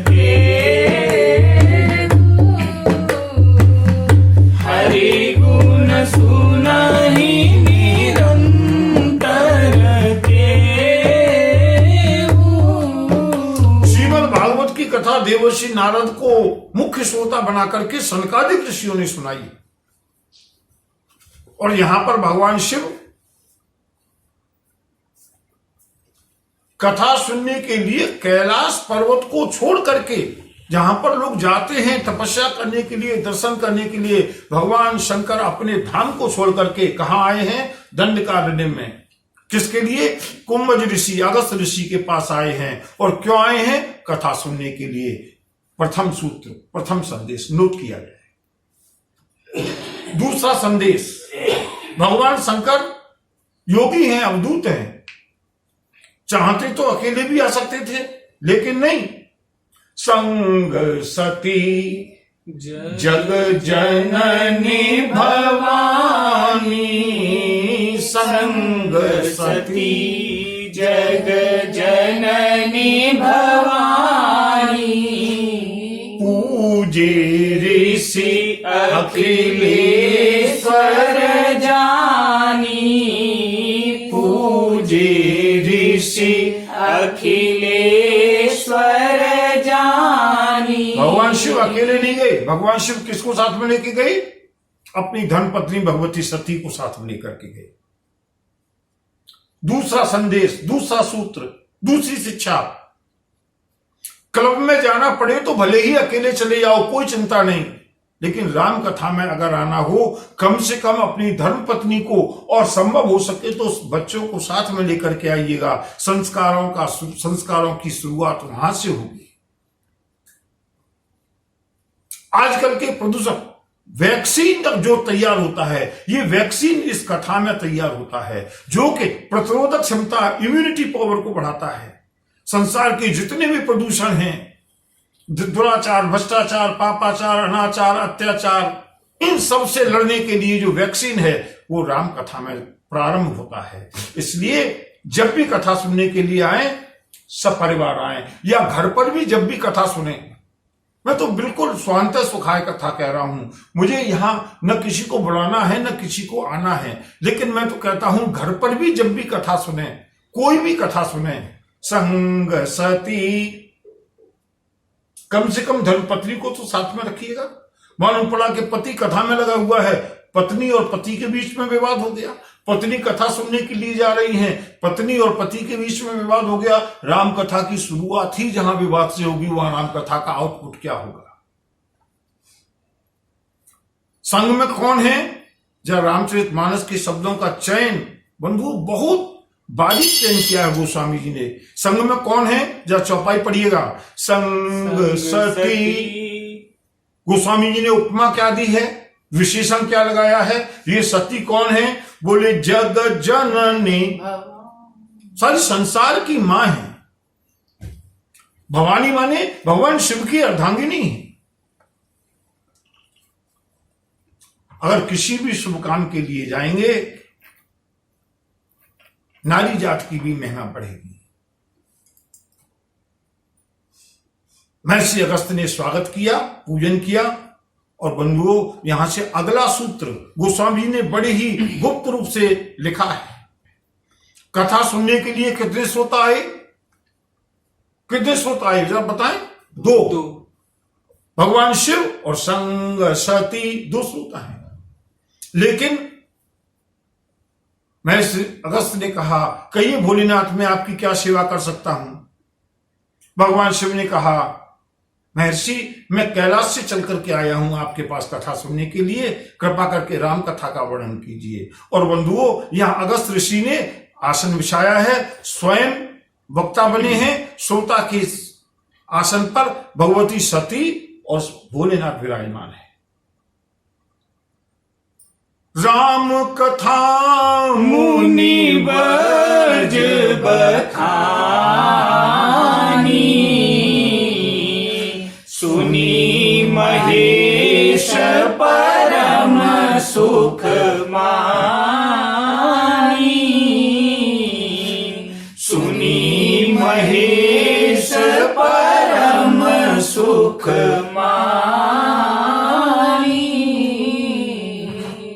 के, हरि गुण सुनहि निरंतर के। श्रीमद् भागवत की कथा देवर्षि नारद को मुख्य श्रोता बनाकर के सनकादिक ऋषियों ने सुनाई, और यहां पर भगवान शिव कथा सुनने के लिए कैलाश पर्वत को छोड़ करके, जहां पर लोग जाते हैं तपस्या करने के लिए, दर्शन करने के लिए, भगवान शंकर अपने धाम को छोड़ करके कहां आए हैं? दंडकारण्य में। किसके लिए? कुंभज ऋषि, अगस्त ऋषि के पास आए हैं। और क्यों आए हैं? कथा सुनने के लिए। प्रथम सूत्र, प्रथम संदेश नोट किया जाए। दूसरा संदेश, भगवान शंकर योगी हैं, अवधूत हैं, चाहते तो अकेले भी आ सकते थे, लेकिन नहीं। संग सती जग जननी भवानी, संग सती जग जननी भवानी, पूजे ऋषि अखिलेश्वर जानी, पूजे ऋषि अखिलेश्वर जानी। भगवान शिव अकेले नहीं गए। भगवान शिव किसको साथ में लेके गए? अपनी धर्मपत्नी भगवती सती को साथ में लेकर के गए। दूसरा संदेश, दूसरा सूत्र, दूसरी शिक्षा, क्लब में जाना पड़े तो भले ही अकेले चले जाओ, कोई चिंता नहीं, लेकिन राम कथा में अगर आना हो, कम से कम अपनी धर्मपत्नी को और संभव हो सके तो बच्चों को साथ में लेकर के आइएगा। संस्कारों की शुरुआत वहां से होगी। आजकल के प्रदूषण, वैक्सीन जो तैयार होता है, ये वैक्सीन इस कथा में तैयार होता है, जो कि प्रतिरोधक क्षमता, इम्यूनिटी पावर को बढ़ाता है। संसार के जितने भी प्रदूषण हैं, दुराचार, भ्रष्टाचार, पापाचार, अनाचार, अत्याचार, इन सब से लड़ने के लिए जो वैक्सीन है वो राम कथा में प्रारंभ होता है। इसलिए जब भी कथा सुनने के लिए आए, सब परिवार आए, या घर पर भी जब भी कथा सुने। मैं तो बिल्कुल स्वांत सुखाय कथा कह रहा हूं। मुझे यहां न किसी को बुलाना है न किसी को आना है, लेकिन मैं तो कहता हूं घर पर भी जब भी कथा सुने, कोई भी कथा सुने, संग सती, कम से कम धर्मपत्नी को तो साथ में रखिएगा। मालूम पड़ा कि पति कथा में लगा हुआ है, पत्नी और पति के बीच में विवाद हो गया। पत्नी कथा सुनने के लिए जा रही है, पत्नी और पति के बीच में विवाद हो गया। राम कथा की शुरुआत ही जहां विवाद से होगी, वहां राम कथा का आउटपुट क्या होगा? संग में कौन है? जब रामचरितमानस के शब्दों का चयन बंधु बहुत बारीक चयन किया है गोस्वामी जी ने। संग में कौन है? जरा चौपाई पढ़िएगा। संग सती, गोस्वामी जी ने उपमा क्या दी है, विशेषण क्या लगाया है? ये सती कौन है? बोले जग जननी, सारे संसार की मां है। भवानी माने भगवान शिव की अर्धांगिनी है। अगर किसी भी शुभ काम के लिए जाएंगे, नारी जात की भी महिमा बढ़ेगी। महर्षि अगस्त्य ने स्वागत किया, पूजन किया, और बंधुओं यहां से अगला सूत्र गोस्वामी जी ने बड़े ही गुप्त रूप से लिखा है। कथा सुनने के लिए कितने श्रोता आए? कितने श्रोता आए जरा बताएं? दो। भगवान शिव और संग सती, दो श्रोता हैं। लेकिन महर्षि अगस्त्य ने कहा, कहिए भोलेनाथ मैं आपकी क्या सेवा कर सकता हूं? भगवान शिव ने कहा, महर्षि मैं कैलाश से चल करके आया हूं आपके पास कथा सुनने के लिए, कृपा करके राम कथा का वर्णन कीजिए। और बंधुओं यहां अगस्त ऋषि ने आसन बिछाया है, स्वयं वक्ता बने हैं। श्रोता के आसन पर भगवती सती और भोलेनाथ विराजमान है। राम कथा मुनि बज बखानी, सुनी महेश परम सुख मानी, सुनी महेश परम सुख मानी।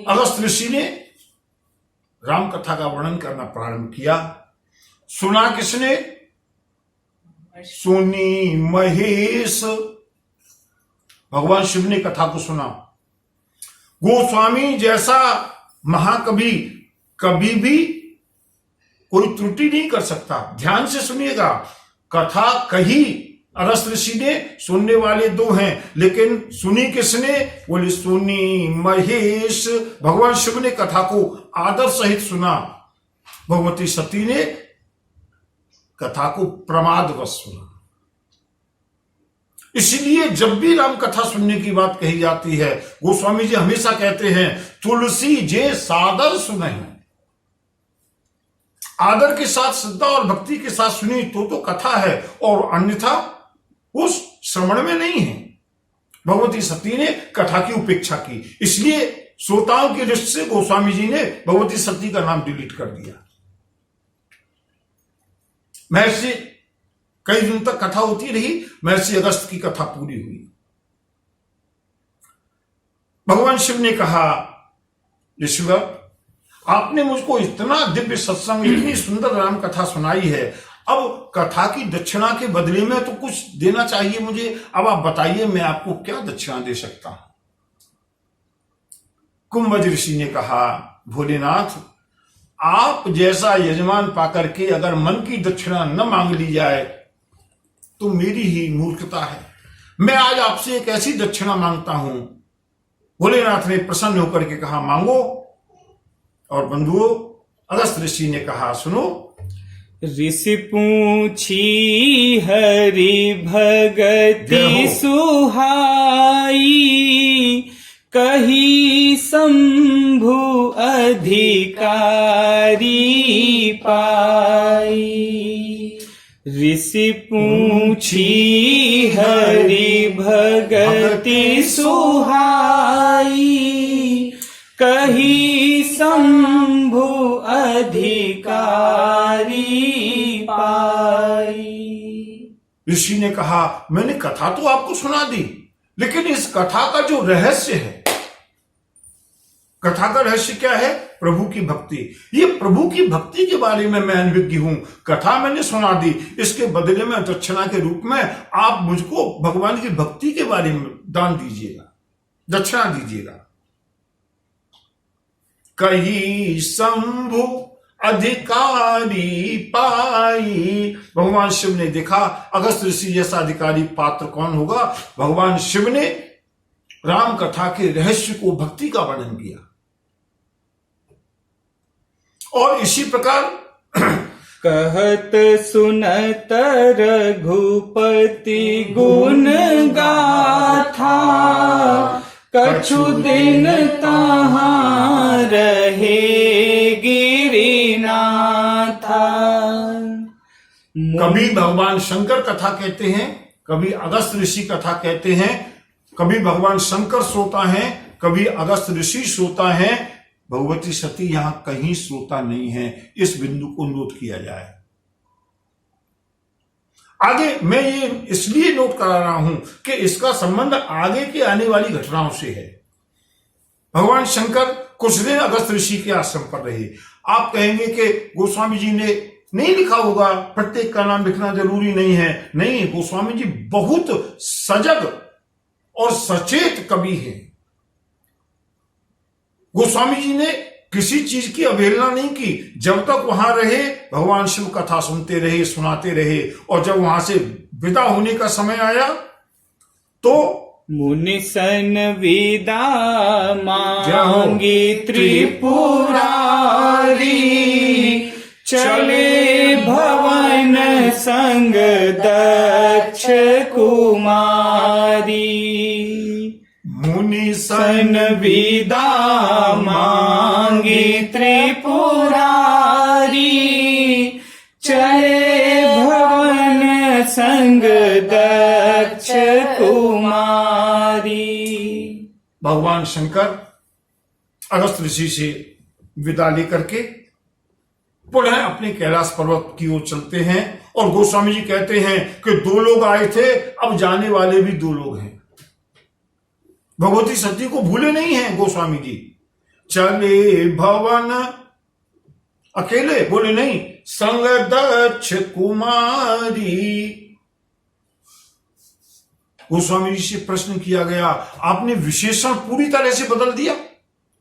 अगस्त ऋषि ने राम कथा का वर्णन करना प्रारंभ किया। सुना किसने? सुनी महेश, भगवान शिव ने कथा को सुना। गोस्वामी जैसा महाकवि कभी भी कोई त्रुटि नहीं कर सकता। ध्यान से सुनिएगा, कथा कही अगस्त ऋषि ने, सुनने वाले दो हैं, लेकिन सुनी किसने? बोले सुनी महेश। भगवान शिव ने कथा को आदर सहित सुना, भगवती सती ने कथा को प्रमादवश सुना। इसलिए जब भी राम कथा सुनने की बात कही जाती है, गोस्वामी जी हमेशा कहते हैं तुलसी जे सादर सुनहि। आदर के साथ, श्रद्धा और भक्ति के साथ सुनी तो कथा है, और अन्यथा उस श्रवण में नहीं है। भगवती सती ने कथा की उपेक्षा की, इसलिए श्रोताओं की दृष्टि से गोस्वामी जी ने भगवती सती का नाम डिलीट कर दिया। महर्षि कई दिन तक कथा होती रही, महर्षि अगस्त की कथा पूरी हुई। भगवान शिव ने कहा, ऋषिवर, आपने मुझको इतना दिव्य सत्संग, इतनी सुंदर राम कथा सुनाई है, अब कथा की दक्षिणा के बदले में तो कुछ देना चाहिए मुझे। अब आप बताइए मैं आपको क्या दक्षिणा दे सकता हूं। कुंभज ऋषि ने कहा, भोलेनाथ, आप जैसा यजमान पाकर के अगर मन की दक्षिणा न मांग ली जाए तो मेरी ही मूर्खता है। मैं आज आपसे एक ऐसी दक्षिणा मांगता हूं। भोलेनाथ ने प्रसन्न होकर के कहा, मांगो। और बंधुओं, अगस्त ऋषि ने कहा, सुनो। ऋषि पूछी हरि भगति सुहाई, कही शंभु अधिकारी पाई। ऋषि पूछी हरि भगति सुहाई, कही शंभु अधिकारी पाई। ऋषि ने कहा, मैंने कथा तो आपको सुना दी, लेकिन इस कथा का जो रहस्य है, कथा का रहस्य क्या है? प्रभु की भक्ति। ये प्रभु की भक्ति के बारे में मैं अनभिज्ञ हूं। कथा मैंने सुना दी, इसके बदले में दक्षिणा के रूप में आप मुझको भगवान की भक्ति के बारे में दान दीजिएगा, दक्षिणा दीजिएगा। कही शंभु अधिकारी पाई। भगवान शिव ने देखा अगस्त ऋषि जैसा अधिकारी पात्र कौन होगा। भगवान शिव ने राम कथा के रहस्य को, भक्ति का वर्णन किया, और इसी प्रकार कहत सुनत रघुपति गुण गाथा, कछु दिन तहाँ रहे गिरिनाथा। कभी भगवान शंकर कथा कहते हैं, कभी अगस्त ऋषि कथा कहते हैं, कभी भगवान शंकर श्रोता हैं, कभी अगस्त ऋषि श्रोता हैं। भगवती सती यहां कहीं श्रोता नहीं है। इस बिंदु को नोट किया जाए। आगे मैं ये इसलिए नोट करा रहा हूं कि इसका संबंध आगे की आने वाली घटनाओं से है। भगवान शंकर कुछ दिन अगस्त ऋषि के आश्रम पर रहे। आप कहेंगे कि गोस्वामी जी ने नहीं लिखा होगा, प्रत्येक का नाम लिखना जरूरी नहीं है। नहीं, गोस्वामी जी बहुत सजग और सचेत कवि हैं। गोस्वामी जी ने किसी चीज की अवहेलना नहीं की। जब तक वहां रहे भगवान शिव कथा सुनते रहे, सुनाते रहे, और जब वहां से विदा होने का समय आया तो मुनि सन विदा मांगी त्रिपुरारी, चले भवन संग दक्ष कुमारी। मुनि सन विदा मांगी त्रिपुरारी, चले भवन संग दक्ष कुमारी। भगवान शंकर अगस्त ऋषि से विदा लेकर के पुनः अपने कैलाश पर्वत की ओर चलते हैं, और गोस्वामी जी कहते हैं कि दो लोग आए थे, अब जाने वाले भी दो लोग हैं। भगवती सती को भूले नहीं हैं गोस्वामी जी। चले भवन अकेले, बोले नहीं, संग दक्ष कुमारी। गोस्वामी जी से प्रश्न किया गया, आपने विशेषण पूरी तरह से बदल दिया।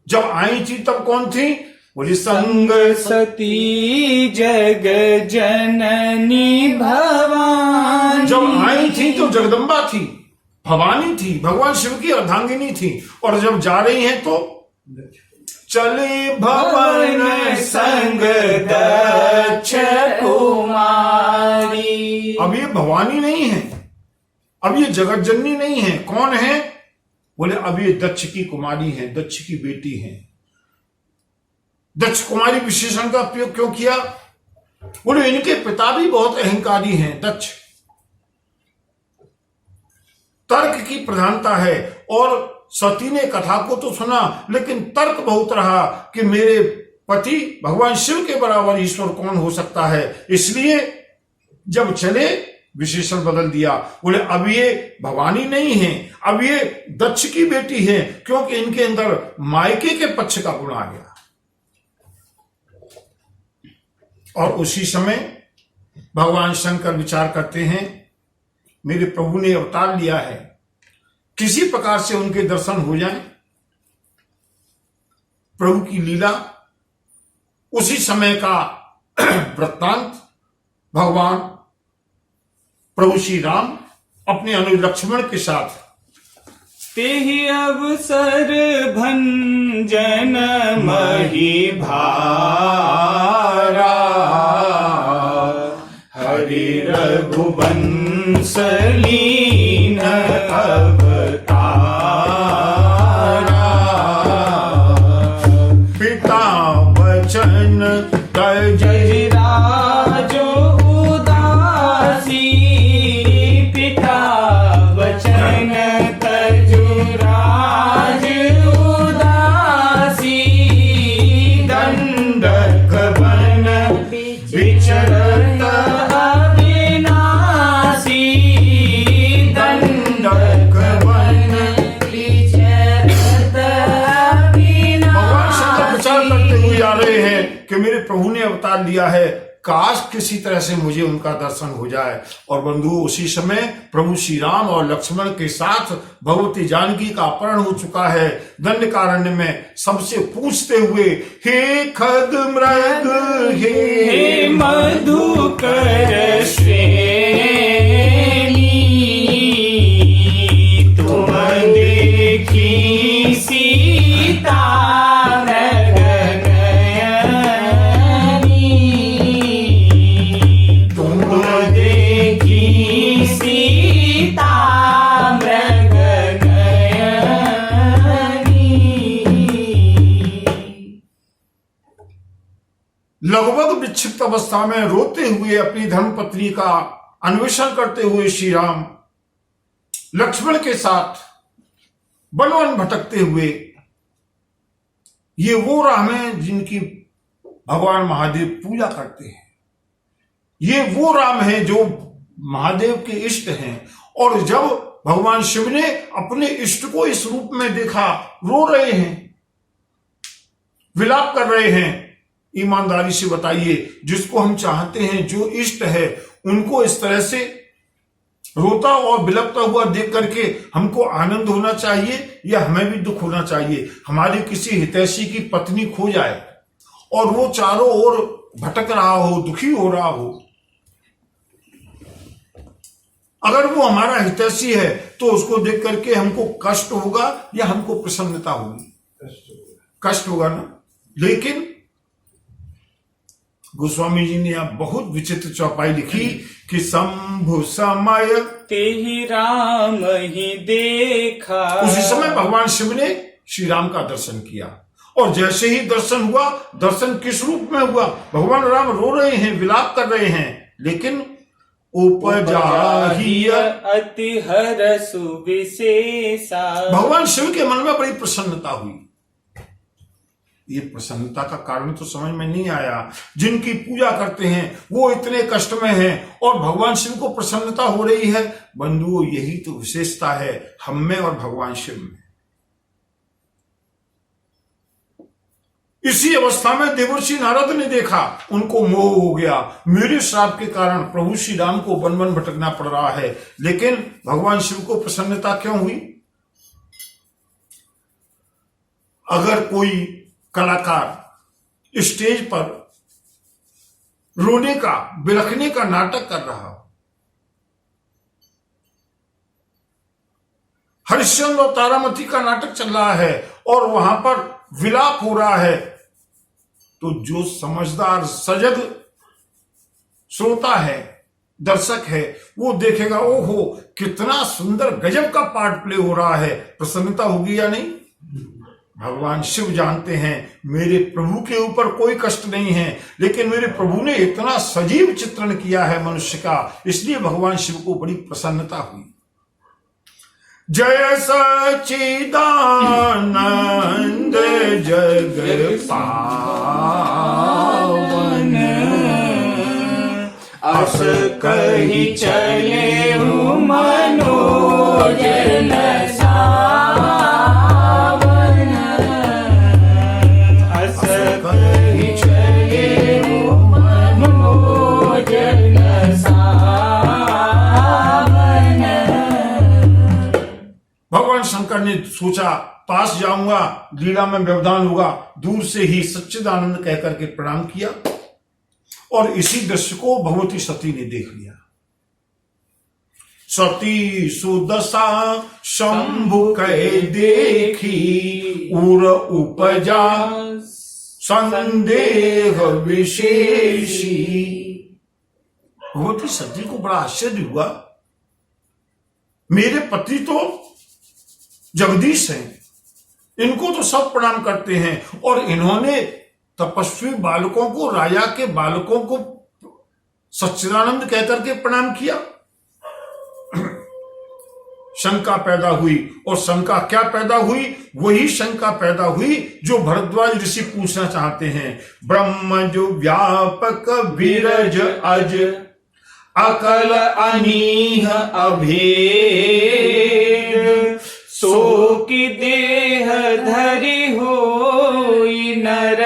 जब आई थी तब कौन थी? बोली संग सती जग जननी भवानी। जब आई थी तो जगदम्बा थी, भवानी थी, भगवान शिव की अर्धांगिनी थी। और जब जा रही हैं तो चले भवन संग दक्ष कुमारी। अब ये भवानी नहीं है, अब ये जगत जननी नहीं है। कौन है? बोले अब ये दक्ष की कुमारी है, दक्ष की बेटी है। दक्ष कुमारी विशेषण का उपयोग क्यों किया? बोले इनके पिता भी बहुत अहंकारी हैं, दक्ष। तर्क की प्रधानता है और सती ने कथा को तो सुना, लेकिन तर्क बहुत रहा कि मेरे पति भगवान शिव के बराबर ईश्वर कौन हो सकता है। इसलिए जब चले विशेषण बदल दिया। बोले अब ये भवानी नहीं है, अब ये दक्ष की बेटी है, क्योंकि इनके अंदर मायके के पक्ष का गुण आ गया। और उसी समय भगवान शंकर विचार करते हैं, मेरे प्रभु ने अवतार लिया है, किसी प्रकार से उनके दर्शन हो जाएं। प्रभु की लीला, उसी समय का वृत्तांत भगवान प्रभु श्री राम अपने अनुज लक्ष्मण के साथ तेहि अवसर भंजन मही भारा, हरि रघुवंश लीन अवतारा, पिता वचन तज राजो उदासी, पिता वचन तजु राज उदासी, दंडक बन विचरत अविनाशी, दंडक बन विचरत अविनाशी। भगवान शंकर विचार करते हुए आ रहे हैं कि मेरे प्रभु ने अवतार लिया है, काश किसी तरह से मुझे उनका दर्शन हो जाए। और बंधु उसी समय प्रभु श्री राम और लक्ष्मण के साथ भगवती जानकी का अपहरण हो चुका है। दंडकारण्य में सबसे पूछते हुए, हे खग मृग हे मधुकर श्रेणी, तुम देखी सीता नयनी, तुम देखी सीता मृग नयनी। लगभग विक्षिप्त अवस्था में रोते हुए अपनी धर्मपत्नी का अन्वेषण करते हुए श्री राम लक्ष्मण के साथ वन वन भटकते हुए, ये वो राम है जिनकी भगवान महादेव पूजा करते हैं। ये वो राम है जो महादेव के इष्ट हैं। और जब भगवान शिव ने अपने इष्ट को इस रूप में देखा, रो रहे हैं, विलाप कर रहे हैं। ईमानदारी से बताइए, जिसको हम चाहते हैं, जो इष्ट है, उनको इस तरह से रोता और बिलपता हुआ देख करके हमको आनंद होना चाहिए या हमें भी दुख होना चाहिए? हमारी किसी हितैषी की पत्नी खो जाए और वो चारों ओर भटक रहा हो, दुखी हो रहा हो, अगर वो हमारा हितैषी है तो उसको देख करके हमको कष्ट होगा या हमको प्रसन्नता होगी? कष्ट होगा ना। लेकिन गोस्वामी जी ने यहाँ बहुत विचित्र चौपाई लिखी कि शंभु समय तेहि राम ही देखा। उसी समय भगवान शिव ने श्री राम का दर्शन किया। और जैसे ही दर्शन हुआ, दर्शन किस रूप में हुआ? भगवान राम रो रहे हैं, विलाप कर रहे हैं, लेकिन उपजाहिय अति हरसु विशेषा। भगवान शिव के मन में बड़ी प्रसन्नता हुई। ये प्रसन्नता का कारण तो समझ में नहीं आया। जिनकी पूजा करते हैं वो इतने कष्ट में हैं और भगवान शिव को प्रसन्नता हो रही है। बंधुओं, यही तो विशेषता है हम में और भगवान शिव में। इसी अवस्था में देवर्षि नारद ने देखा, उनको मोह हो गया। मेरे श्राप के कारण प्रभु श्री राम को वन वन भटकना पड़ रहा है, लेकिन भगवान शिव को प्रसन्नता क्यों हुई? अगर कोई कलाकार स्टेज पर रोने का, बिलखने का नाटक कर रहा हो, हरिश्चंद्र और तारामती का नाटक चल रहा है और वहां पर विलाप हो रहा है, तो जो समझदार सजग श्रोता है, दर्शक है, वो देखेगा, ओहो कितना सुंदर गजब का पार्ट प्ले हो रहा है। प्रसन्नता होगी या नहीं? भगवान शिव जानते हैं मेरे प्रभु के ऊपर कोई कष्ट नहीं है, लेकिन मेरे प्रभु ने इतना सजीव चित्रण किया है मनुष्य का, इसलिए भगवान शिव को बड़ी प्रसन्नता हुई। जय सच्चिदानंद जग पावन, अस कही चले मनोजन सावन, अस कही चले मनोजन सावन। भगवान शंकर ने सोचा पास जाऊंगा, लीला में व्यवधान होगा, दूर से ही सच्चिदानंद कहकर के प्रणाम किया और इसी दृश्य को भगवती सती ने देख लिया। सती सुदशा शंभु कह देखी, उर उपजा संदेह विशेषी। भगवती सती को बड़ा आश्चर्य हुआ, मेरे पति तो जगदीश हैं, इनको तो सब प्रणाम करते हैं, और इन्होंने तपस्वी बालकों को, राजा के बालकों को सच्चिदानंद कहकर के प्रणाम किया। शंका पैदा हुई, और शंका क्या पैदा हुई? वही शंका पैदा हुई जो भरद्वाज ऋषि पूछना चाहते हैं। ब्रह्म जो व्यापक विरज अज, अकल अनीह अभेद, सो की देह धरि होई नर,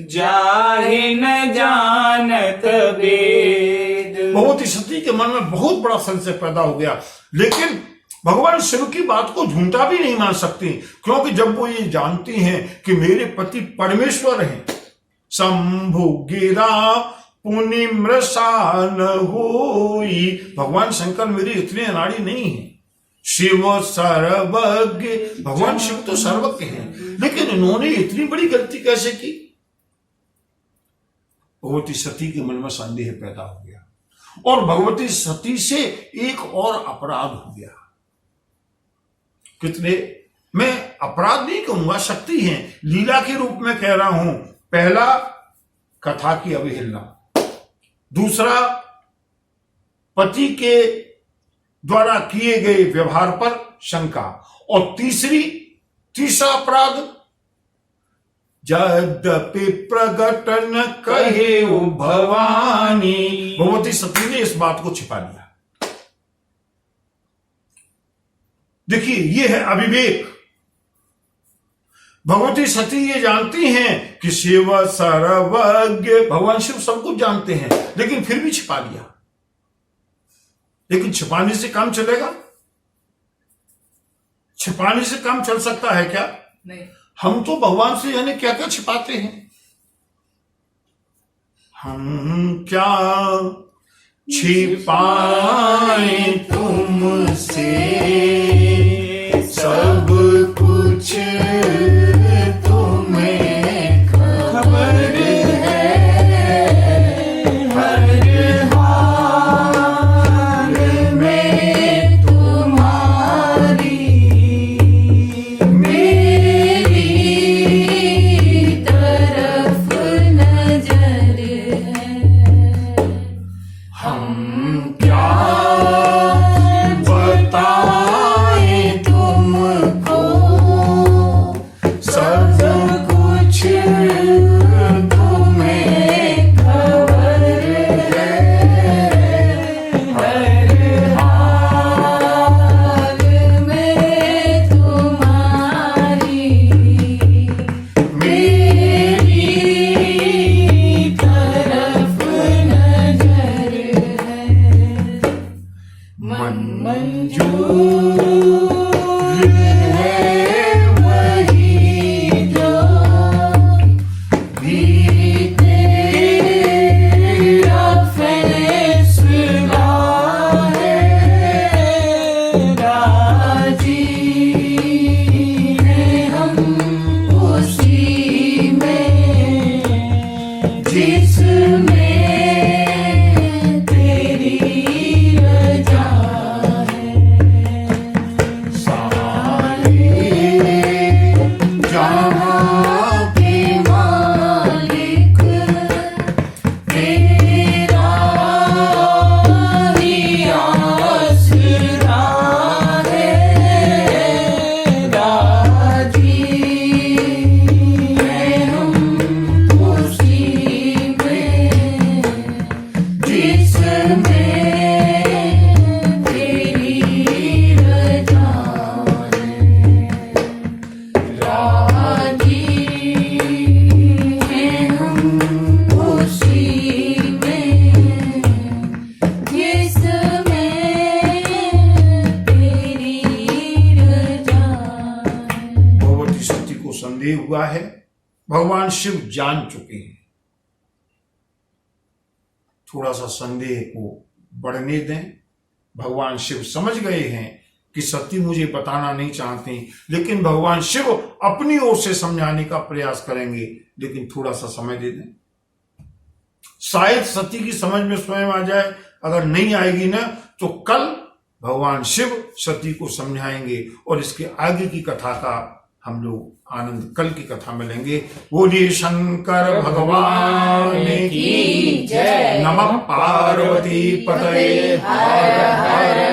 जाहि न जानत वेद। भगवती सती के मन में बहुत बड़ा संशय पैदा हो गया, लेकिन भगवान शिव की बात को झूठा भी नहीं मान सकती, क्योंकि जब वो ये जानती हैं कि मेरे पति परमेश्वर हैं। शंभु गिरा पुनि मृषा न होई, भगवान शंकर मेरे इतने अनाड़ी नहीं है। शिव सर्वज्ञ, भगवान शिव तो सर्वज्ञ हैं, लेकिन इन्होंने इतनी बड़ी गलती कैसे की? भगवती सती के मन में संदेह पैदा हो गया, और भगवती सती से एक और अपराध हो गया। कितने, मैं अपराध नहीं कहूंगा, शक्ति है, लीला के रूप में कह रहा हूं। पहला, कथा की अवहेलना। दूसरा, पति के द्वारा किए गए व्यवहार पर शंका। और तीसरा अपराध, यद्यपि प्रगट न कहे भवानी, भगवती सती ने इस बात को छिपा लिया। देखिए, ये है अविवेक। भगवती सती ये जानती हैं कि शिव सर्वज्ञ, भगवान शिव सब कुछ जानते हैं, लेकिन फिर भी छिपा लिया। लेकिन छिपाने से काम चलेगा? छिपाने से काम चल सकता है क्या? नहीं। हम तो भगवान से यानी क्या क्या छिपाते हैं। हम क्या छिपाएं तुमसे, सब कुछ तुम्हें खबर है। हर हाल में तुम्हारी मेरी तरफ नजर है। हम क्या बताएं तुमको, सब कुछ तुम्हें खबर है। हर हाल में तुम्हारी मेरी तरफ नजर है। मन मंजूर है वही जो भी तेरा फैसला है। राजी हैं हम उसी में जिसमें तेरी रजा है। सारे भगवान शिव जान चुके हैं। थोड़ा सा संदेह को बढ़ने दें। भगवान शिव समझ गए हैं कि सती मुझे बताना नहीं चाहते, लेकिन भगवान शिव अपनी ओर से समझाने का प्रयास करेंगे, लेकिन थोड़ा सा समय दे दें। शायद सती की समझ में स्वयं आ जाए। अगर नहीं आएगी ना तो कल भगवान शिव सती को समझाएंगे और इसके आगे की कथा का हम लोग आनंद कल की कथा में लेंगे। बोलिए शंकर भगवान की जय। नमः पार्वती पतये हर हर